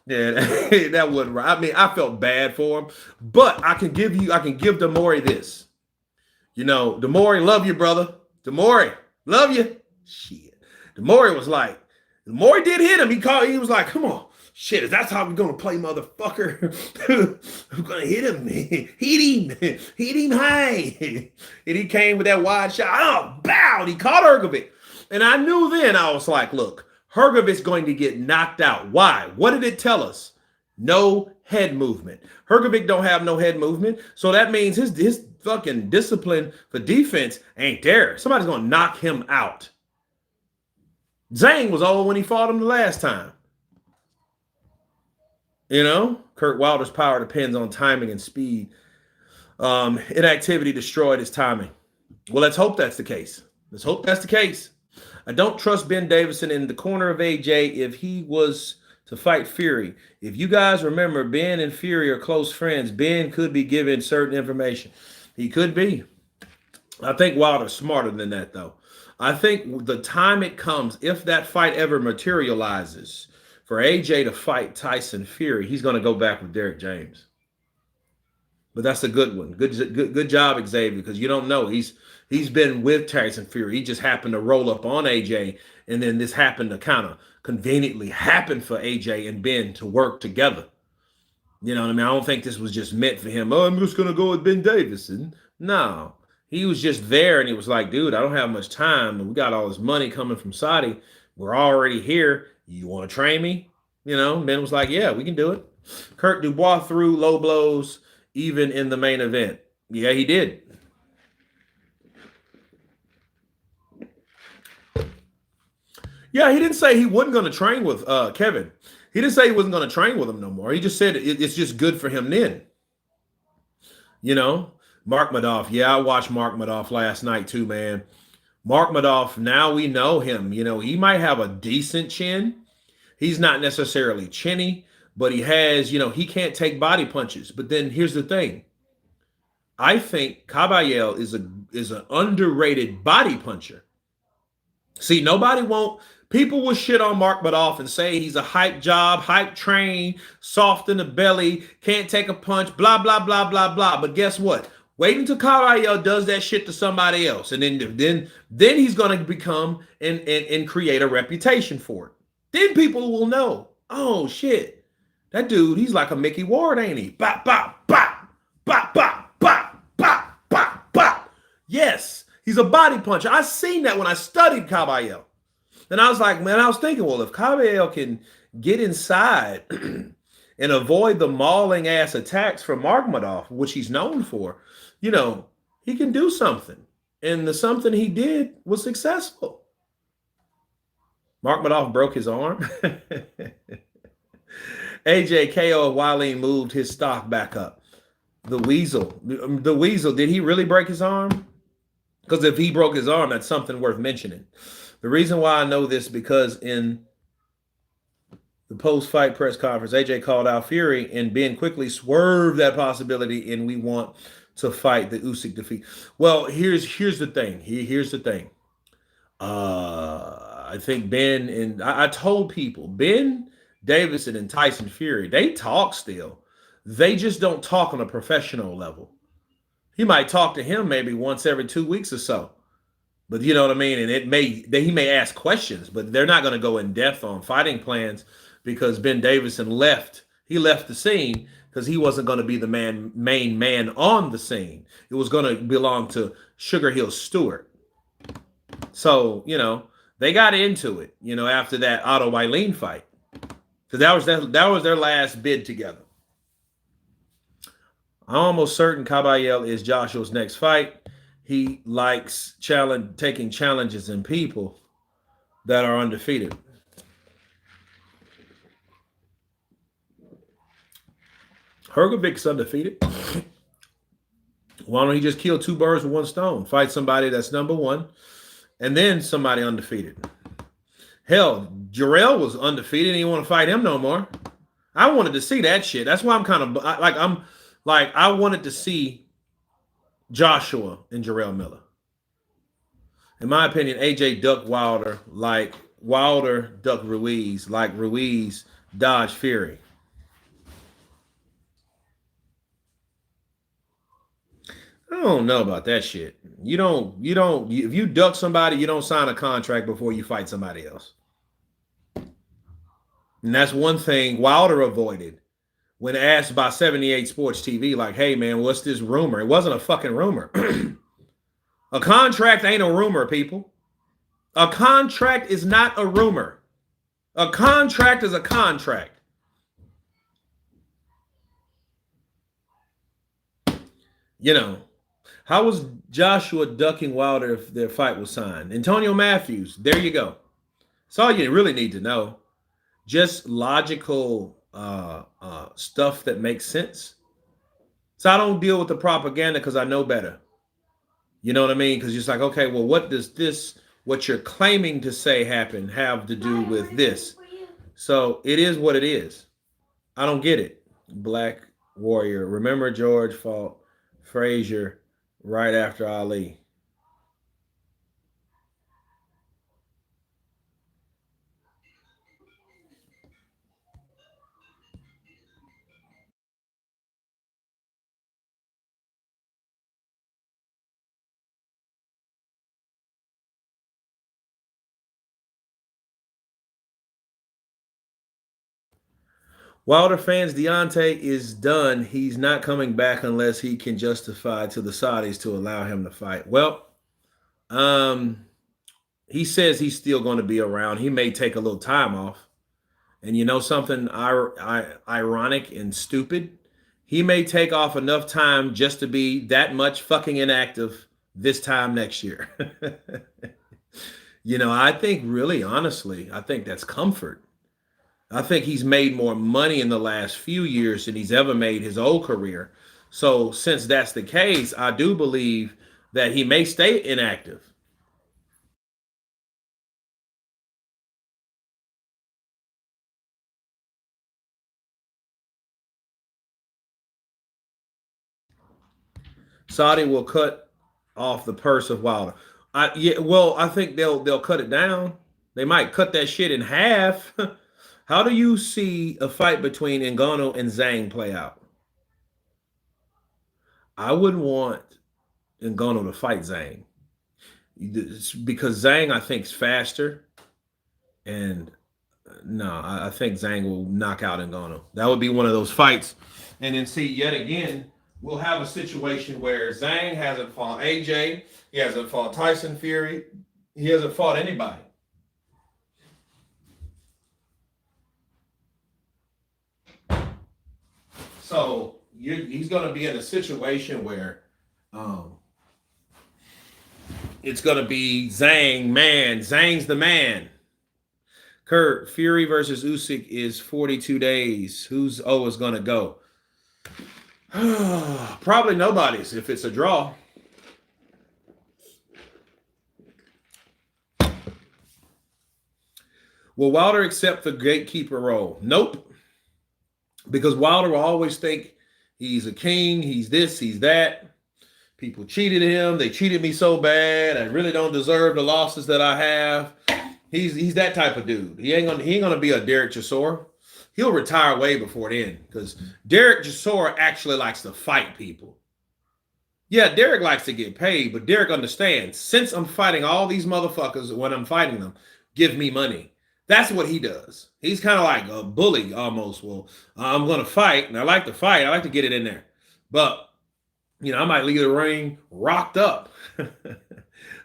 Yeah, that wouldn't right. I mean, I felt bad for him, but I can give Demore this. Demore, love you, brother. Demore, love you. Shit. Demore did hit him. He was like, come on. Shit, that's how we're gonna play, motherfucker. I'm gonna hit him. Hit him high. And he came with that wide shot. Oh, bow! He caught Hrgovic. And I knew then, I was like, look, Hrgovic's going to get knocked out. Why? What did it tell us? No head movement. Hrgovic don't have no head movement. So that means his fucking discipline for defense ain't there. Somebody's gonna knock him out. Zhang was old when he fought him the last time. Kurt Wilder's power depends on timing and speed. Inactivity destroyed his timing. Well, let's hope that's the case. I don't trust Ben Davison in the corner of AJ if he was to fight Fury. If you guys remember, Ben and Fury are close friends. Ben could be given certain information. He could be. I think Wilder's smarter than that, though. I think the time it comes, if that fight ever materializes, for AJ to fight Tyson Fury, he's going to go back with Derek James. But that's a good one. Good job, Xavier, because you don't know. He's been with Tyson Fury. He just happened to roll up on AJ, and then this happened to kind of conveniently happen for AJ and Ben to work together. You know what I mean? I don't think this was just meant for him. Oh, I'm just going to go with Ben Davison. No. He was just there, and he was like, dude, I don't have much time. And we got all this money coming from Saudi. We're already here. You want to train me? Ben was like, yeah, we can do it. Kurt Dubois threw low blows even in the main event. Yeah, he did. Yeah, he didn't say he wasn't going to train with Kevin. He didn't say he wasn't going to train with him no more. He just said it's just good for him then. You know, Mark Madoff. Yeah, I watched Mark Madoff last night too, man. Mark Madoff, now we know him. You know, he might have a decent chin. He's not necessarily chinny, but he has, he can't take body punches. But then here's the thing. I think Caballel is an underrated body puncher. See, nobody won't. People will shit on Mark Madoff and say he's a hype job, hype train, soft in the belly, can't take a punch, blah blah blah blah blah. But guess what? Wait until Caballel does that shit to somebody else, and then he's gonna become and create a reputation for it. Then people will know. Oh shit, that dude, he's like a Mickey Ward, ain't he? Bop bop bop bop bop bop bop bop bop. Yes. He's a body puncher. I seen that when I studied Caballel. And I was like, man, I was thinking, well, if Caballel can get inside and avoid the mauling ass attacks from Mark Madoff, which he's known for, he can do something. And the something he did was successful. Mark Madoff broke his arm. AJ KO Waleem moved his stock back up. The Weasel, did he really break his arm? Because if he broke his arm, that's something worth mentioning. The reason why I know this, because in the post-fight press conference, AJ called out Fury, and Ben quickly swerved that possibility, and we want to fight the Usyk defeat. Well, here's the thing. Here's the thing. I think Ben, and I told people, Ben Davison and Tyson Fury, they talk still. They just don't talk on a professional level. He might talk to him maybe once every 2 weeks or so. But you know what I mean? And he may ask questions, but they're not going to go in depth on fighting plans, because Ben Davison left. He left the scene because he wasn't going to be the main man on the scene. It was going to belong to Sugar Hill Stewart. So, they got into it, after that Otto Wylene fight. Because that was their last bid together. I'm almost certain Caballel is Joshua's next fight. He likes taking challenges in people that are undefeated. Hrgovic's undefeated. Why don't he just kill two birds with one stone? Fight somebody that's number one, and then somebody undefeated. Hell, Jarrell was undefeated. He didn't want to fight him no more. I wanted to see that shit. That's why I'm kind of I wanted to see Joshua and Jarrell Miller. In my opinion, AJ ducked Wilder like Wilder ducked Ruiz, like Ruiz dodged Fury. I don't know about that shit. If you duck somebody, you don't sign a contract before you fight somebody else. And that's one thing Wilder avoided when asked by 78 Sports TV, like, hey, man, what's this rumor? It wasn't a fucking rumor. A contract ain't a rumor, people. A contract is not a rumor. A contract is a contract. How was Joshua ducking Wilder if their fight was signed? Antonio Matthews, there you go. That's all you really need to know. Just logical stuff that makes sense. So I don't deal with the propaganda because I know better. You know what I mean? Because it's like, okay, well, what does this, what you're claiming to say happened, have to do with this? So it is what it is. I don't get it. Black Warrior. Remember George fought Frazier right after Ali. Wilder fans, Deontay is done. He's not coming back unless he can justify to the Saudis to allow him to fight. Well, he says he's still going to be around. He may take a little time off. And you know something ironic and stupid? He may take off enough time just to be that much fucking inactive this time next year. I think really honestly, I think that's comfort. I think he's made more money in the last few years than he's ever made his whole career. So since that's the case, I do believe that he may stay inactive. Saudi will cut off the purse of Wilder. I think they'll cut it down. They might cut that shit in half. How do you see a fight between Ngannou and Zhang play out? I would want Ngannou to fight Zhang because Zhang I think is faster, and no, I think Zhang will knock out Ngannou. That would be one of those fights, and then see yet again we'll have a situation where Zhang hasn't fought AJ, he hasn't fought Tyson Fury, he hasn't fought anybody. So he's going to be in a situation where um, it's going to be Zhang, man. Zhang's the man. Kurt, Fury versus Usyk is 42 days. Who's is going to go? Probably nobody's if it's a draw. Will Wilder accept the gatekeeper role? Nope. Because Wilder will always think he's a king, he's this, he's that. People cheated him. They cheated me so bad. I really don't deserve the losses that I have. He's that type of dude. He ain't gonna be a Derek Chisora. He'll retire way before then because Derek Chisora actually likes to fight people. Yeah, Derek likes to get paid, but Derek understands since I'm fighting all these motherfuckers when I'm fighting them, give me money. That's what he does. He's kind of like a bully almost. Well, I'm going to fight, and I like to fight. I like to get it in there. But, I might leave the ring rocked up.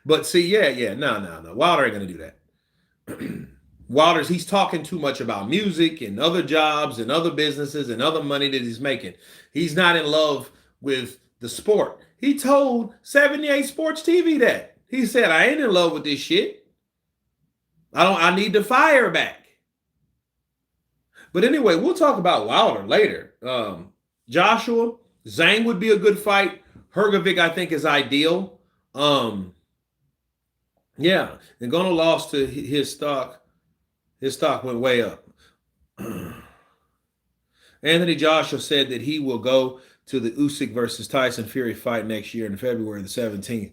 But see, no. Wilder ain't going to do that. Wilder's, he's talking too much about music and other jobs and other businesses and other money that he's making. He's not in love with the sport. He told 78 Sports TV that. He said, I ain't in love with this shit. I need the fire back. But anyway, we'll talk about Wilder later. Joshua, Zhang would be a good fight. Hrgovic, I think, is ideal. Yeah, Ngannou lost to his stock. His stock went way up. Anthony Joshua said that he will go to the Usyk versus Tyson Fury fight next year in February the 17th.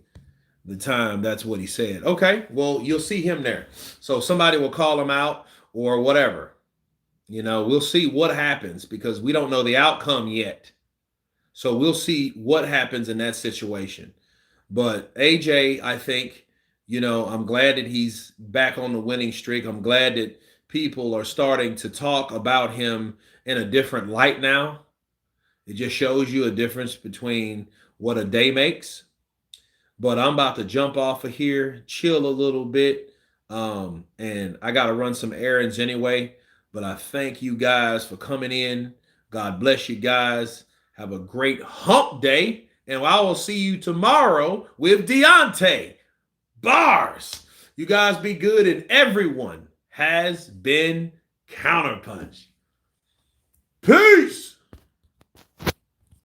The time, that's what he said. Okay, well, you'll see him there. So somebody will call him out or whatever. We'll see what happens because we don't know the outcome yet. So we'll see what happens in that situation. But AJ, I think, I'm glad that he's back on the winning streak. I'm glad that people are starting to talk about him in a different light now. It just shows you a difference between what a day makes. But I'm about to jump off of here, chill a little bit. And I got to run some errands anyway. But I thank you guys for coming in. God bless you guys. Have a great hump day. And I will see you tomorrow with Deontay Bars. You guys be good, and everyone has been counterpunched. Peace.